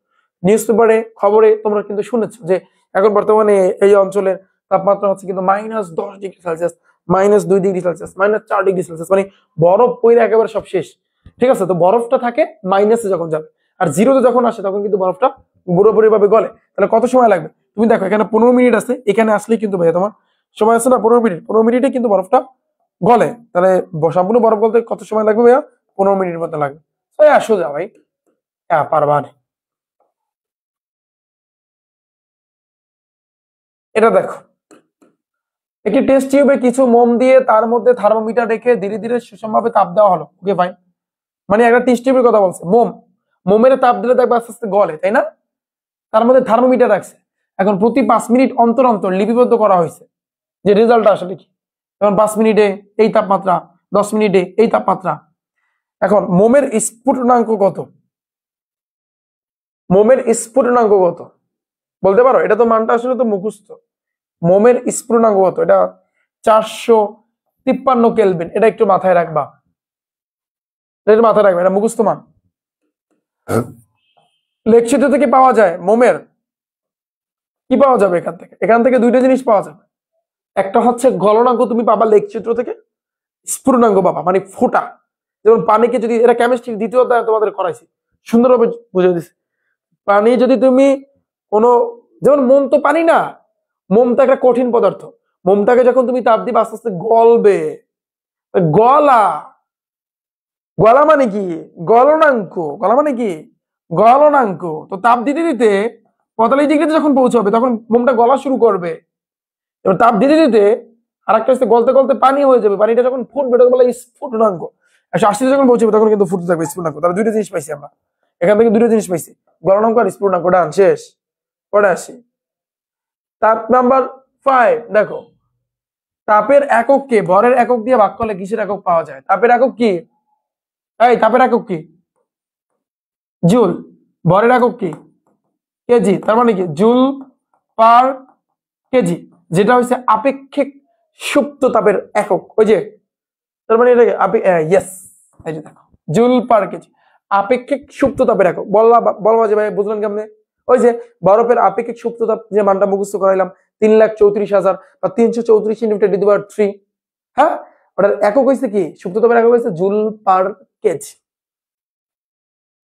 নিউজ পেপারে খবরে তোমরা কিন্তু শুনেছো যে এখন বর্তমানে এই অঞ্চলের তাপমাত্রা হচ্ছে কিন্তু -10 degree Celsius, -2 degree Celsius, -4 degree Celsius, মানে বরফ পইরা একেবারে সব শেষ। ঠিক আছে, তো বরফটা থাকে মাইনাসে যখন যাবে, আর জিরোতে যখন আসে তখন কিন্তু বরফটা পুরোপুরি ভাবে গলে। তাহলে কত সময় লাগবে? তুমি দেখো এখানে 15 মিনিট আছে, এখানে আসলে কিন্তু ভাইয়া তোমার সময় আছে না 15 মিনিট, 15 মিনিটে কিন্তু বরফটা গলে। তাহলে সম্পূর্ণ বরফ গলতে কত সময় লাগবে ভাইয়া? 15 মিনিট মতো লাগবে। সোজা ভাই, পারবা না। এটা দেখো, একটি টেস্ট টিউবে কিছু মোম দিয়ে তার মধ্যে থার্মোমিটার রেখে ধীরে ধীরে সুষমভাবে তাপ দেওয়া হলো। ওকে ফাইন, মানে একটা টেস্ট টিউবের কথা বলছে। মোমের তাপ দিলে দেখবে আস্তে আস্তে গলে, তাই না? তার মধ্যে থার্মোমিটার রাখছে। এখন প্রতি 5 মিনিট অন্তর অন্তর লিপিবদ্ধ করা হয়েছে যে রেজাল্টটা আসলে কি। এখন 5 মিনিটে এই তাপমাত্রা, 10 মিনিটে এই তাপমাত্রা। এখন মোমের স্ফুটনাঙ্ক কত? মোমের স্ফুটনাঙ্ক কত বলতে পারো? এটা তো মানটা আসলে তো মুখস্থ। মোমের স্ফুটনাঙ্ক কত? এটা 453 কেলভিন। এটা একটু মাথায় রাখবা, এটা মাথায় রাখবে, এটা মুখস্থ মান। লেখচিত্র থেকে পাওয়া যায় মোমের কি পাওয়া যাবে? এখান থেকে দুইটা জিনিস পাওয়া যাবে। একটা হচ্ছে গলনাঙ্ক তুমি পাবা লেখচিত্র থেকে, স্ফুটনাঙ্ক পাবা মানে ফোঁটা। যেমন পানিকে যদি, এটা কেমিস্ট্রি দ্বিতীয় অধ্যায়ে তোমাদের করাইছি, সুন্দরভাবে বুঝিয়ে দিছি। পানি যদি তুমি কোনো, যেমন মোম তো পানি না, মোম তো একটা কঠিন পদার্থ। মোমটাকে যখন তুমি তাপ দিবে আস্তে আস্তে গলবে। গলা, গলা মানে কি? গলনাঙ্ক। গলা মানে কি? গলনাঙ্ক। তো তাপ দিতে দিতে 45 ডিগ্রিতে যখন পৌঁছাবে তখন মোমটা গলা শুরু করবে। এবার তাপ দিতে দিতে আর একটা গলতে গলতে পানি হয়ে যাবে। পানিটা যখন ফুটবে তখন বলে স্ফুটনাঙ্ক। 180 যখন পৌঁছবে তখন কিন্তু ফুটতে থাকবে স্ফুটনাঙ্ক। তাহলে দুইটা জিনিস পাইছি আমরা এখান থেকে, দুইটা জিনিস পাইছি, গলনাঙ্ক আর স্ফুটনাঙ্ক। ডান, শেষ। পরে আসি তাপ নাম্বার 5। দেখো, তাপের একককে ভরের একক দিয়ে ভাগ করলে কিসের একক পাওয়া যায়? তাপের একক কি? এই তাপের একক কি? জুল। ভরের একক কি? কেজি। তার মানে কি? জুল পার কেজি, যেটা হচ্ছে আপেক্ষিক সুপ্ত তাপের একক। ওই যে, তার মানে এটাকে ইয়েস, এই যে দেখো, জুল পার কেজি আপেক্ষিক সুপ্ত তাপের একক। বলবা যে ভাই বুঝলেন কেমনে? ওই যে বরফের আপেক্ষিক সুপ্ত তাপ যে মানটা মুখস্থ করাইলাম, 3,34,000 বা 334 × 10⁻³ হ্যাঁ, ওটার একক হয়েছে কি? সুপ্ত তাপের একক হয়েছে জুল পার কেজি।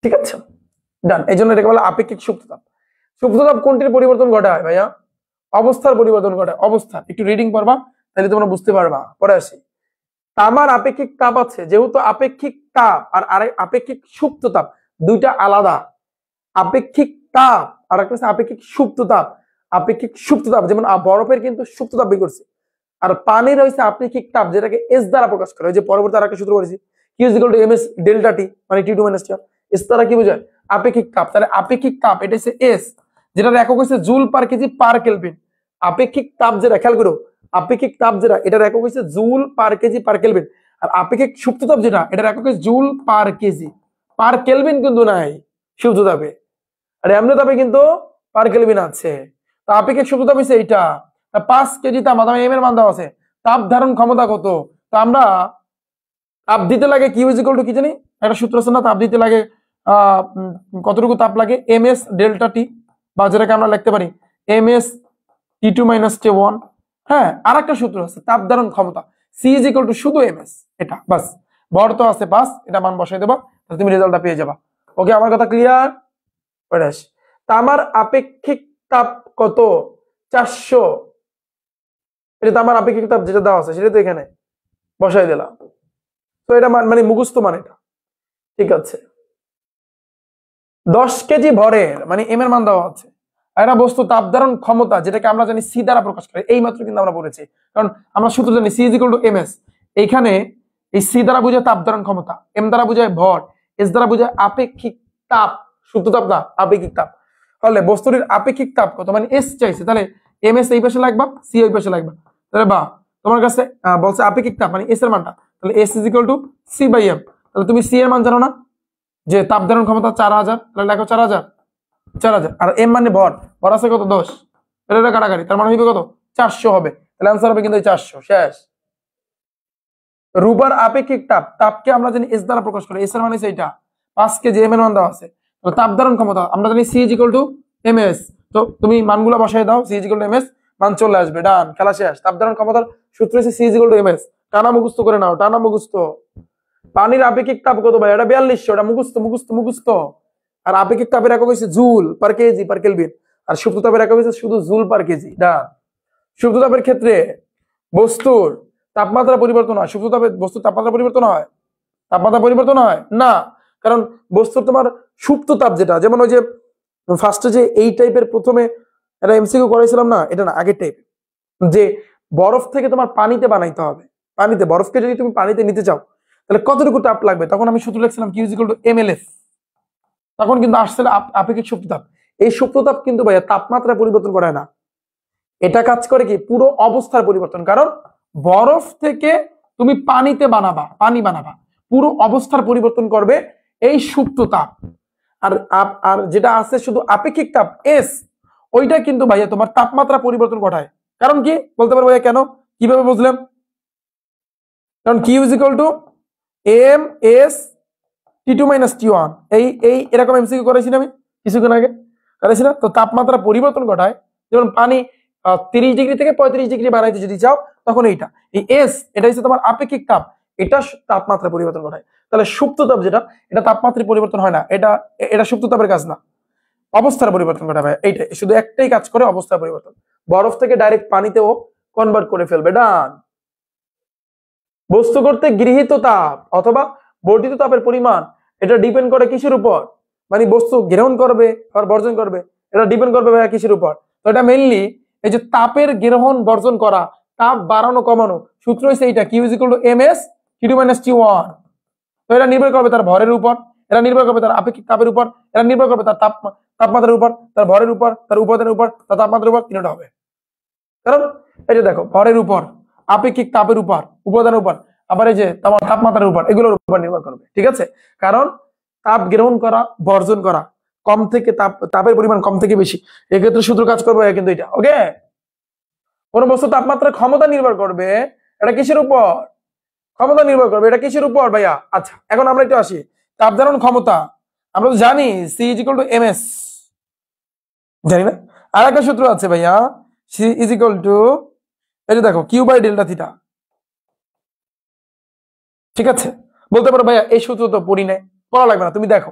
ঠিক আছে, ডান। এই জন্য এটাকে বলে আপেক্ষিক সুপ্ত তাপ। সুপ্ত তাপ কোনটির পরিবর্তন ঘটায় ভাইয়া? অবস্থার পরিবর্তন ঘটায়। অবস্থা, একটু রিডিং পড়বা তাহলে তোমরা বুঝতে পারবা। পরে আসি, তামার আপেক্ষিক তাপ আছে, যেহেতু আপেক্ষিক তাপ আর আপেক্ষিক সুপ্ত তাপ দুইটা আলাদা। আপেক্ষিক তাপ আর একটা হচ্ছে আপেক্ষিক সুপ্ত তাপ। আপেক্ষিক সুপ্ত তাপ যেমন বরফের কিন্তু সুপ্ত তাপ বের করছে, আর পানির হচ্ছে আপেক্ষিক তাপ, যেটাকে এস দ্বারা প্রকাশ করে। ওই যে পরবর্তী আরেকটা সূত্র বলেছি, Q is equal to MS delta T, মানে T two minus T. S দ্বারা কি বোঝায়? আপেক্ষিক তাপ। তাহলে আপেক্ষিক তাপ এটা হচ্ছে এস, যেটার একক হচ্ছে joule per KG per kelvin. আপেক্ষিক তাপ যেটা, খেয়াল করো, আপেক্ষিক তাপ যেটা এটার একক হচ্ছে joule per KG per kelvin. আর আপেক্ষিক সুপ্ত তাপ যেটা এটার একক হচ্ছে joule per KG per kelvin কিন্তু নাই সুপ্ত তাপে, আর এমনি তাপে কিন্তু পার কেলভিন আছে। তো আপেক্ষিক সুপ্ত তাপ হচ্ছে এইটা। 5 কেজি তাপ, এম এর মান দেওয়া আছে। তাপ ধারণ ক্ষমতা কত? তো আমরা তাপ দিতে লাগে কিউ ইজ ইকুয়াল টু কি জানি, একটা সূত্র আছে না, তাপ দিতে লাগে কতটুকু তাপ লাগে, এম এস ডেল্টা টি, বা যেটাকে আমরা লিখতে পারি M S T two minus T one. হ্যাঁ, আর একটা সূত্র আছে তাপ ধারণ ক্ষমতা, সি ইজ ইকুয়াল টু শুধু এম এস। এটা বাস, ভর তো আছে 5, এটা মান বসাই দেবা, তাহলে তুমি রেজাল্টটা পেয়ে যাবা। ওকে, আমার কথা ক্লিয়ার? তামার আপেক্ষিক তাপ কত? 400। এটা তামার আপেক্ষিক তাপ যেটা দেওয়া আছে সেটা তো এখানে বসাই দিলাম। তো এটা মানে মুখস্থ মান এটা। ঠিক আছে, 10 কেজি ভরের মানে এম এর মান দেওয়া আছে, একটা বস্তু তাপ ধারণ ক্ষমতা যেটাকে আমরা জানি সি দ্বারা প্রকাশ করে, এই মাত্র কিন্তু আমরা বলেছি, কারণ আমরা সূত্র জানি C is equal to M S. এইখানে এই সি দ্বারা বোঝায় তাপ ধারণ ক্ষমতা, এম দ্বারা বোঝায় ভর, এস দ্বারা বোঝায় আপেক্ষিক তাপ, শুদ্ধ তাপ না, আপেক্ষিক তাপ। তাহলে বস্তুটির আপেক্ষিক তাপ কত, মানে এস চাইছে, তাহলে এম এস এই পাশে লাগবা, সি ওই পাশে লাগবা। তাহলে বা তোমার কাছে বলছে আপেক্ষিক তাপ মানে এস এর মানটা, তাহলে S is equal to C by M. তাহলে তুমি সি এর মান জানো না, যে তাপ ধারণ ক্ষমতা 4000, তাহলে লেখো 4000, আর এম মানে ভর, ভর আছে কত 10, এটা কাটাকাটি, তার মানে হবে কত 400 হবে। তাহলে आंसर হবে কিন্তু 400। শেষ। রুবার আপেক্ষিক তাপ, তাপকে আমরা জানি এস দ্বারা প্রকাশ করি, এস এর মানে এইটা 5 কেজি, এম এর মান দেওয়া আছে। তো তাপ ধারণ ক্ষমতা আমরা জানি C is equal to M S. তো তুমি মানগুলো বসাই দাও, C is equal to M S, মান চলে আসবে। ডান, খেলা শেষ। তাপ ধারণ ক্ষমতার সূত্র হচ্ছে C is equal to M S. টানা মুখস্থ করে নাও, টানা মুখস্থ। পানির আপেক্ষিক তাপ কত ভাই? এটা 4200, এটা মুখস্থ। আর আপেক্ষিক তাপের একক হচ্ছে joule per KG per kelvin, আর সুপ্ত তাপের একক হচ্ছে শুধু জুল পার কেজি। ডান। সুপ্ত তাপের ক্ষেত্রে বস্তুর তাপমাত্রা পরিবর্তন হয়, সুপ্ত তাপে বস্তুর তাপমাত্রা পরিবর্তন হয়? তাপমাত্রা পরিবর্তন হয় না, কারণ বস্তুর তোমার সুপ্ত তাপ যেটা, যেমন ওই যে ফার্স্টে যে এই টাইপের প্রথমে এটা এমসিকিউ করাইছিলাম না, এটা না, আগের টাইপ, যে বরফ থেকে তোমার পানিতে বানাইতে হবে। পানিতে, বরফকে যদি তুমি পানিতে নিতে চাও তাহলে কতটুকু তাপ লাগবে, তখন আমি সূত্র লিখছিলাম কিউ ইজ ইকুয়াল টু এমএলএফ। তখন কিন্তু আসছিল আপেক্ষিক সুপ্ত তাপ। এই সুপ্ত তাপ কিন্তু ভাইয়া তাপমাত্রা পরিবর্তন করে না, এটা কাজ করে কি পুরো অবস্থার পরিবর্তন। কারণ বরফ থেকে তুমি পানিতে বানাবা, পানি বানাবা, পুরো অবস্থার পরিবর্তন করবে এই সুপ্ত তাপ। আর আর যেটা আছে শুধু আপেক্ষিক তাপ এস, ওইটা কিন্তু ভাইয়া তোমার তাপমাত্রা পরিবর্তন ঘটায়। কারণ কি বলতে পারবো ভাইয়া কেন, কিভাবে বুঝলাম? কারণ Q is equal to M S টি2 মাইনাস টি1, এই এই এরকম এমসিকিউ করেছি না আমি কিছুক্ষণ আগে, করেছি না? তো তাপমাত্রা পরিবর্তন ঘটায়, যেমন পানি 30 ডিগ্রি থেকে 35 ডিগ্রি বানাইতে যদি চাও তখন এইটা, এই এস এটা হচ্ছে তোমার আপেক্ষিক তাপ, এটা তাপমাত্রা পরিবর্তন ঘটায়। তাহলে সুপ্ত তাপ যেটা, এটা তাপমাত্রার পরিবর্তন হয় না, এটা এটা সুপ্ত তাপের কাজ না, অবস্থার পরিবর্তন ঘটাবে। এইটাই শুধু একটাই কাজ করে, অবস্থার পরিবর্তন। বরফ থেকে ডাইরেক্ট পানিতেও কনভার্ট করে ফেলবে। ডান। বস্তু করতে গৃহীত তাপ অথবা বর্ধিত তাপের পরিমাণ, এটা ডিপেন্ড করে কিসের উপর? মানে বস্তু গ্রহণ করবে আর বর্জন করবে, এটা ডিপেন্ড করবে ভাইয়া কিসের উপর? তো এটা মেইনলি এই যে তাপের গ্রহণ বর্জন করা, তাপ বাড়ানো কমানো, সূত্র হচ্ছে এইটা, Q is equal to M S টি2 মাইনাস টি1। তো এটা নির্ভর করবে তার ভরের উপর, এটা নির্ভর করবে তার আপেক্ষিক তাপের উপর, এটা নির্ভর করবে তার তাপমাত্রার উপর, তার ভরের উপর, তার উপাদানের উপর, তার তাপমাত্রার উপর, তিনটা হবে। কারণ এই যে দেখো, ভরের উপর, আপেক্ষিক তাপের উপর, উপাদানের উপর, আবার এই যে তোমার তাপমাত্রার উপর, এগুলোর উপর নির্ভর করবে। ঠিক আছে? কারণ তাপ গ্রহণ করা বর্জন করা, কম থেকে তাপের পরিমাণ কম থেকে বেশি, এক্ষেত্রে সূত্র কাজ করবে কিন্তু এটা। ওকে, কোন বস্তু তাপমাত্রার ক্ষমতা নির্ভর করবে, এটা কিসের উপর? ক্ষমতা নির্ভর করবে, এটা কিসের উপর ভাইয়া? আচ্ছা, এখন আমরা একটু আসি তাপ ধারণ ক্ষমতা। আমরা তো জানি C is equal to M S, জানি না? আর একটা সূত্র আছে ভাইয়া, সি ইজ ইকুয়াল টু, এই যে দেখো, কিউ বাই ডেল্টা থিটা। ঠিক আছে? বলতে পারো ভাইয়া এই সূত্র তো পড়ি নাই, পড়া লাগবে না, তুমি দেখো,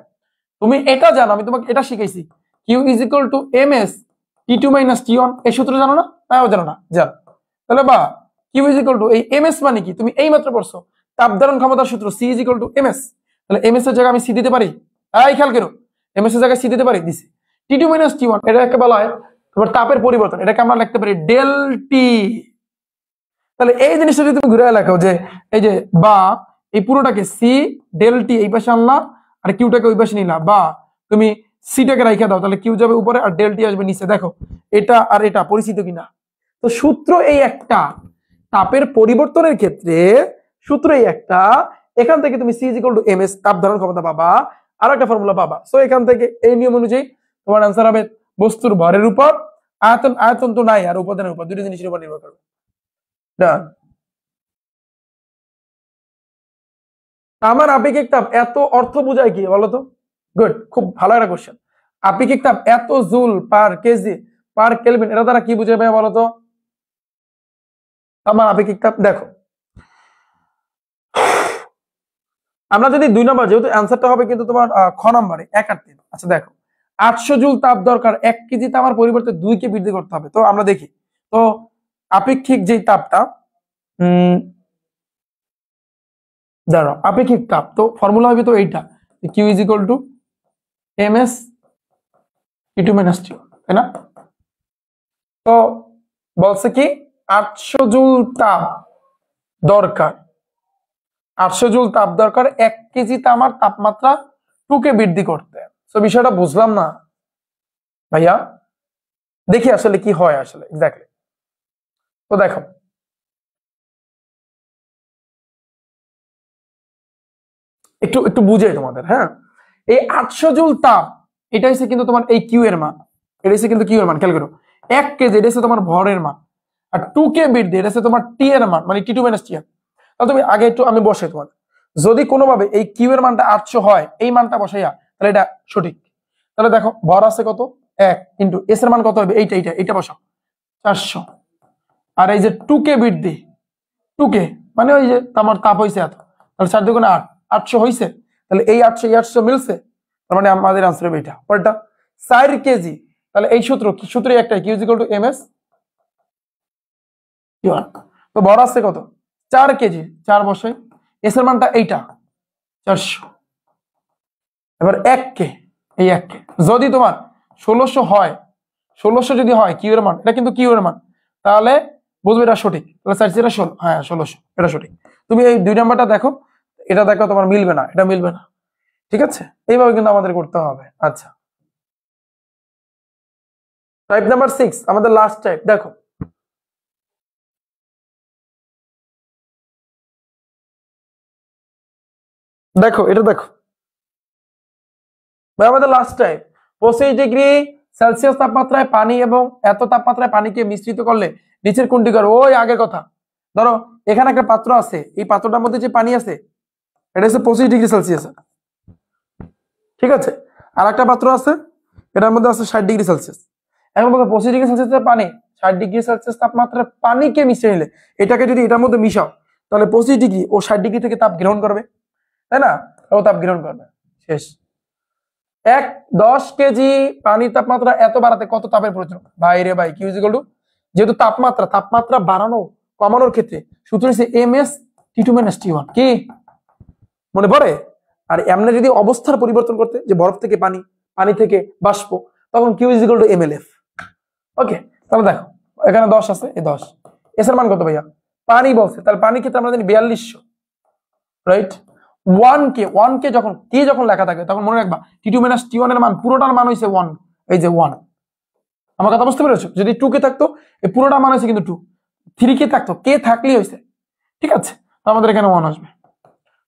তুমি এটা জানো, আমি তোমাকে এটা শিখাইছি, Q is equal to M S টি2 মাইনাস টি1, এই সূত্র জানো না? তাও জানো না, জানো। তাহলে বা কিউ ইজ ইকুয়াল টু, এই এম এস মানে কি তুমি এই মাত্র পড়ছো, তাপ ধারণ ক্ষমতার সূত্র, C is equal to M S. তাহলে এম এস এর জায়গায় আমি সি দিতে পারি, এই খেয়াল করো, এম এস এর জায়গায় সি দিতে পারি, দিছি। টি2 মাইনাস টি1, এটাকে বলা হয় তোমার তাপের পরিবর্তন, এটাকে আমরা লিখতে পারি ডেল টি। তাহলে এই জিনিসটা যদি তুমি ঘুরে লেখো যে এই যে বা এই পুরোটাকে সি ডেল টি এই পাশে আনলা আর কিউটাকে ওই পাশে নিলা, বা তুমি সিটাকে রাইখা দাও, তাহলে কিউ যাবে উপরে আর ডেল টি আসবে নিচে। দেখো এটা আর এটা পরিচিত কিনা? তো সূত্র এই একটা, তাপের পরিবর্তনের ক্ষেত্রে সূত্র এই একটা, এখান থেকে তুমি C is equal to M S তাপ ধারণ ক্ষমতা পাবা, আর একটা ফর্মুলা পাবা। সো এখান থেকে এই নিয়ম অনুযায়ী তোমার আনসার হবে বস্তুর ভরের উপর, আয়তন, আয়তন তো নাই, আর উপাদানের উপর, দুটো জিনিসের উপর নির্ভর করবে। ডান। আমার আপেক্ষিক তাপ এত অর্থ বোঝায় কি বলতো? গুড, খুব ভালো একটা কোশ্চেন। আপেক্ষিক তাপ এত joule per KG per kelvin, এটা দ্বারা কি বুঝে ভাই বলতো? আমার আপেক্ষিক তাপ দেখো, আমরা যদি 2 নম্বর, যেহেতু অ্যান্সারটা হবে কিন্তু তোমার খ নম্বরে 1 আর 3। আচ্ছা দেখো, 800 জুল তাপ দরকার 1 কেজি তামার পরিবর্তে 2 কে বৃদ্ধি করতে হবে। তো আমরা দেখি তো আপেক্ষিক যেই তাপটা, দাঁড়াও, আপেক্ষিক তাপ তো ফর্মুলা হবে তো এইটা, Q is equal to M S টি2 মাইনাস টি, তাই না? তো বলছে কি 800 জুল তাপ দরকার, 800 জুল তাপ দরকার 1 কেজি তামার তাপমাত্রা 2 কে বৃদ্ধি করতে। তো বিষয়টা বুঝলাম না ভাইয়া, দেখি আসলে কি হয় আসলে এক্স্যাক্টলি। তো দেখো, একটু একটু বুঝে তোমাদের, হ্যাঁ, এই 800 জুল তাপ, এটা হচ্ছে কিন্তু তোমার এই কিউ এর মান, এটা হচ্ছে কিন্তু কিউ এর মান, খেয়াল করো। 1 কেজি এটা হচ্ছে তোমার ভরের মান, আর 2 কে বৃদ্ধি এটা হচ্ছে তোমার টি এর মান, মানে টি2 মাইনাস টি। তাহলে তুমি আগে একটু আমি বসে তোমার, যদি কোনোভাবে এই কিউ এর মানটা 800 হয়, এই মানটা বসাইয়া, তাহলে এটা সঠিক। তাহলে দেখো ভর আছে কত 1, কিন্তু এস এর মান কত হবে? এইটা এইটা এইটা বসাও 400, আর এই যে 2 কে বৃদ্ধি, 2 কে মানে ওই যে আমার তাপ হয়েছে এত, তাহলে 4 দুগুণে 8, 800 হয়েছে। তাহলে এই 800 এই 800 মিলছে, তার মানে আমাদের আনসার হবে এটা পরেরটা 4 কেজি। তাহলে এই সূত্র কি? সূত্রে একটাই, Q is equal to M S টি1। তো ভর আছে কত 4 কেজি, 4 বসাই, এস এর মানটা এইটা 400, এবার 1 কে, এই 1 কে যদি তোমার 1600 হয়, 1600 যদি হয় কিউ এর মান, এটা কিন্তু কিউ এর মান, তাহলে বুঝবে এটা সঠিক। তাহলে 4 এটা 16, হ্যাঁ 1600 এটা সঠিক। তুমি এই 2 নাম্বারটা দেখো, এটা দেখো তোমার মিলবে না, এটা মিলবে না। ঠিক আছে, এইভাবে কিন্তু আমাদের করতে হবে। আচ্ছা, টাইপ নাম্বার 6, আমাদের লাস্ট টাইপ। দেখো দেখো এটা দেখো, ভাই আমাদের লাস্ট টাইম 25°C তাপমাত্রায় পানি এবং এত তাপমাত্রায় পানিকে মিশ্রিত করলে নিচের কোনটি করবে? ওই আগের কথা। ধরো এখানে একটা পাত্র আছে, এই পাত্রটার মধ্যে যে পানি আছে এটা হচ্ছে 25°C, ঠিক আছে। আর একটা পাত্র আছে, এটার মধ্যে আছে 60°C। এখন বলতো 25°C পানি 60°C তাপমাত্রার পানিকে মিশিয়ে নিলে এটাকে যদি এটার মধ্যে মিশাও তাহলে 25° ও 60° থেকে তাপ গ্রহণ করবে, তাই না? ও তাপ গ্রহণ করবে। শেষ। 10 কেজি পানির তাপমাত্রা এত বাড়াতে কত তাপের প্রয়োজন? ভাই রে ভাই, কিউ ইকুয়াল টু, যেহেতু তাপমাত্রা বাড়ানো কমানোর ক্ষেত্রে সূত্র হচ্ছে ms T2 - T1। কি মনে পড়ে? আর এমনি যদি অবস্থার পরিবর্তন করতে, যে বরফ থেকে পানি, পানি থেকে বাষ্প, তখন কিউ ইকুয়াল টু mLF। ওকে, তাহলে দেখো এখানে 10 আছে, এই 10 এস এর মান কত ভাইয়া? পানি বলছে, তাহলে পানির ক্ষেত্রে আমরা জানি 4200, রাইট। 1K যখন যখন লেখা থাকে তখন মনে রাখবা T2 - T1 এর মান পুরোটার মান হইছে 1, এই যে 1। আমার কথা বুঝতে পেরেছো? যদি 2K থাকতো এই পুরোটার মান হইছে কিন্তু 2, 3K থাকতো, K থাকলেই হইছে, ঠিক আছে। তো আমাদের এখানে 1 আসবে।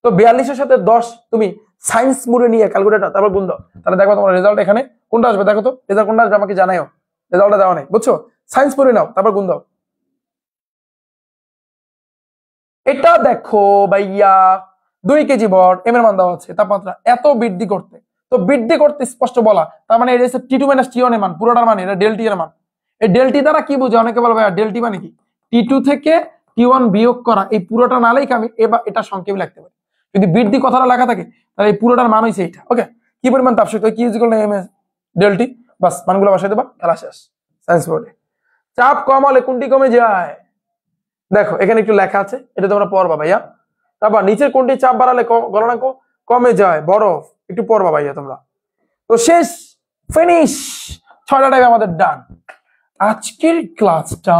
তো 42 এর সাথে 10 তুমি সায়েন্স মোডে নিয়ে ক্যালকুলেটর তারপর গুণ দাও, তাহলে দেখো তোমার রেজাল্ট এখানে কোনটা আসবে। দেখো তো রেজাল্ট কোনটা আসবে, আমাকে জানাও। রেজাল্টটা দেওয়া নাই, বুঝছো? সায়েন্স মোডে নাও, তারপর গুণ দাও। এটা দেখো ভাইয়া 2 কেজি ভর, এম এর মান দেওয়া আছে, তাপমাত্রা এত বৃদ্ধি করতে, তো বৃদ্ধি করতে স্পষ্ট বলা, তার মানে এটা হচ্ছে T2 - T1 এর মান, পুরোটার মান, এটা ডেল টি এর মান। এই ডেল টি দ্বারা কি বুঝে? অনেকে বলে ভাইয়া ডেল টি মানে কি? T2 থেকে T1 বিয়োগ করা, এই পুরোটা না লেখে আমি এবার এটা সংক্ষেপে লিখতে পারি। যদি বৃদ্ধি কথাটা লেখা থাকে তাহলে এই পুরোটার মান হইছে এটা। ওকে, কি পরিমাণ তাপ শক্তি? Q equal to ms del T, বাস মানগুলো বসাই দেবা, খেলা শেষ। সায়েন্স বোর্ডে চাপ কম হলে কোনটি কমে যায়? দেখো এখানে একটু লেখা আছে, এটা তোমরা পড়বা ভাইয়া। তারপর নিচের কোনটি চাপ বাড়ালে গলনাঙ্ক কমে যায়? বরফ। একটু পড়বা ভাইয়া তোমরা। তো শেষ, ফিনিশ, 6টা টাইপ আমাদের ডান। আজকের ক্লাসটা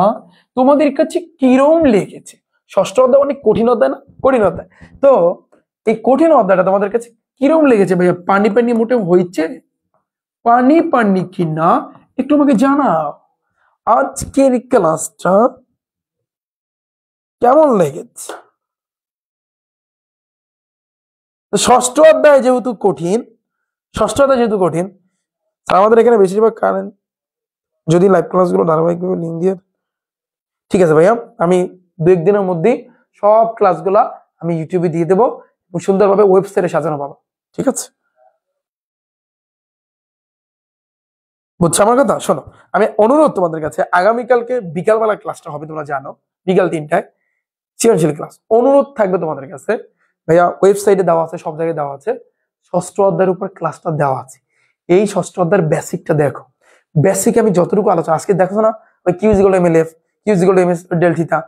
তোমাদের কাছে কিরম লেগেছে? ষষ্ঠ অধ্যায় অনেক কঠিন অধ্যায় না? কঠিন অধ্যায়। তো এই কঠিন অধ্যায়টা তোমাদের কাছে কিরম লেগেছে ভাইয়া? পানি পানি মোটেও হয়েছে? পানি পানি কি না একটু আমাকে জানাও। আজকের ক্লাসটা কেমন লেগেছে? ষষ্ঠ অধ্যায় যেহেতু কঠিন, আমাদের এখানে বেশিরভাগ কারেন্ট, যদি লাইভ ক্লাসগুলো ধারাবাহিকভাবে লিঙ্ক দিয়ে, ঠিক আছে ভাইয়া, আমি 2-1 দিনের মধ্যে সব ক্লাসগুলা আমি ইউটিউবে দিয়ে দেবো, সুন্দরভাবে ওয়েবসাইটে সাজানো পাবো, ঠিক আছে? বুঝছো আমার কথা? শোনো, আমি অনুরোধ তোমাদের কাছে, আগামীকালকে বিকালবেলা ক্লাসটা হবে, তোমরা জানো, বিকাল 3টায় সৃজনশীল ক্লাস। অনুরোধ থাকবে তোমাদের কাছে ভাইয়া, ওয়েবসাইটে দেওয়া আছে, সব জায়গায় দেওয়া আছে, ষষ্ঠ অধ্যায়ের উপর ক্লাসটা দেওয়া আছে। এই ষষ্ঠ অধ্যায়ের বেসিকটা দেখো। বেসিক আমি যতটুকু আলোচনা আজকে দেখো না, ওই Q equal to mLF, Q equal to ms del theta,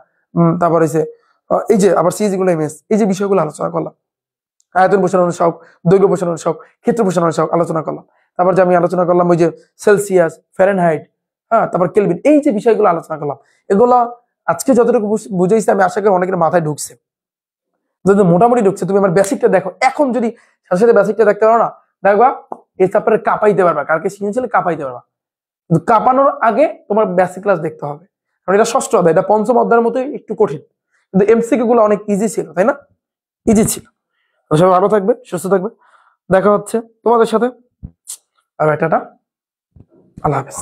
তারপর হইছে এই যে আবার সি ইকুয়াল টু ms, এই যে বিষয়গুলো আলোচনা করলাম। আয়তন প্রসারণ শক, দৈর্ঘ্য প্রসারণ শক, ক্ষেত্র প্রসারণ শক আলোচনা করলাম। তারপর যে আমি আলোচনা করলাম ওই যে সেলসিয়াস, ফারেনহাইট, হ্যাঁ, তারপর কেলভিন, এই যে বিষয়গুলো আলোচনা করলাম, এগুলা আজকে যতটুকু বুঝাইছি আমি আশা করি অনেকের মাথায় ঢুকছে। যদি মোটামুটি ঢুকছে, তুমি আমার বেসিকটা দেখো। এখন যদি সাথে সাথে বেসিকটা দেখতে পারো না, দেখবা এই চ্যাপ্টারে কাঁপাইতে পারবা, কালকে সৃজনশীল কাঁপাইতে পারবা। কিন্তু কাঁপানোর আগে তোমার বেসিক ক্লাস দেখতে হবে, কারণ এটা ষষ্ঠ অধ্যায়, এটা পঞ্চম অধ্যায়ের মতোই একটু কঠিন, কিন্তু এমসিকিউ গুলো অনেক ইজি ছিল, তাই না? ইজি ছিল। সবাই ভালো থাকবে, সুস্থ থাকবে, দেখা হচ্ছে তোমাদের সাথে। আর টাটা, আল্লাহ হাফেজ।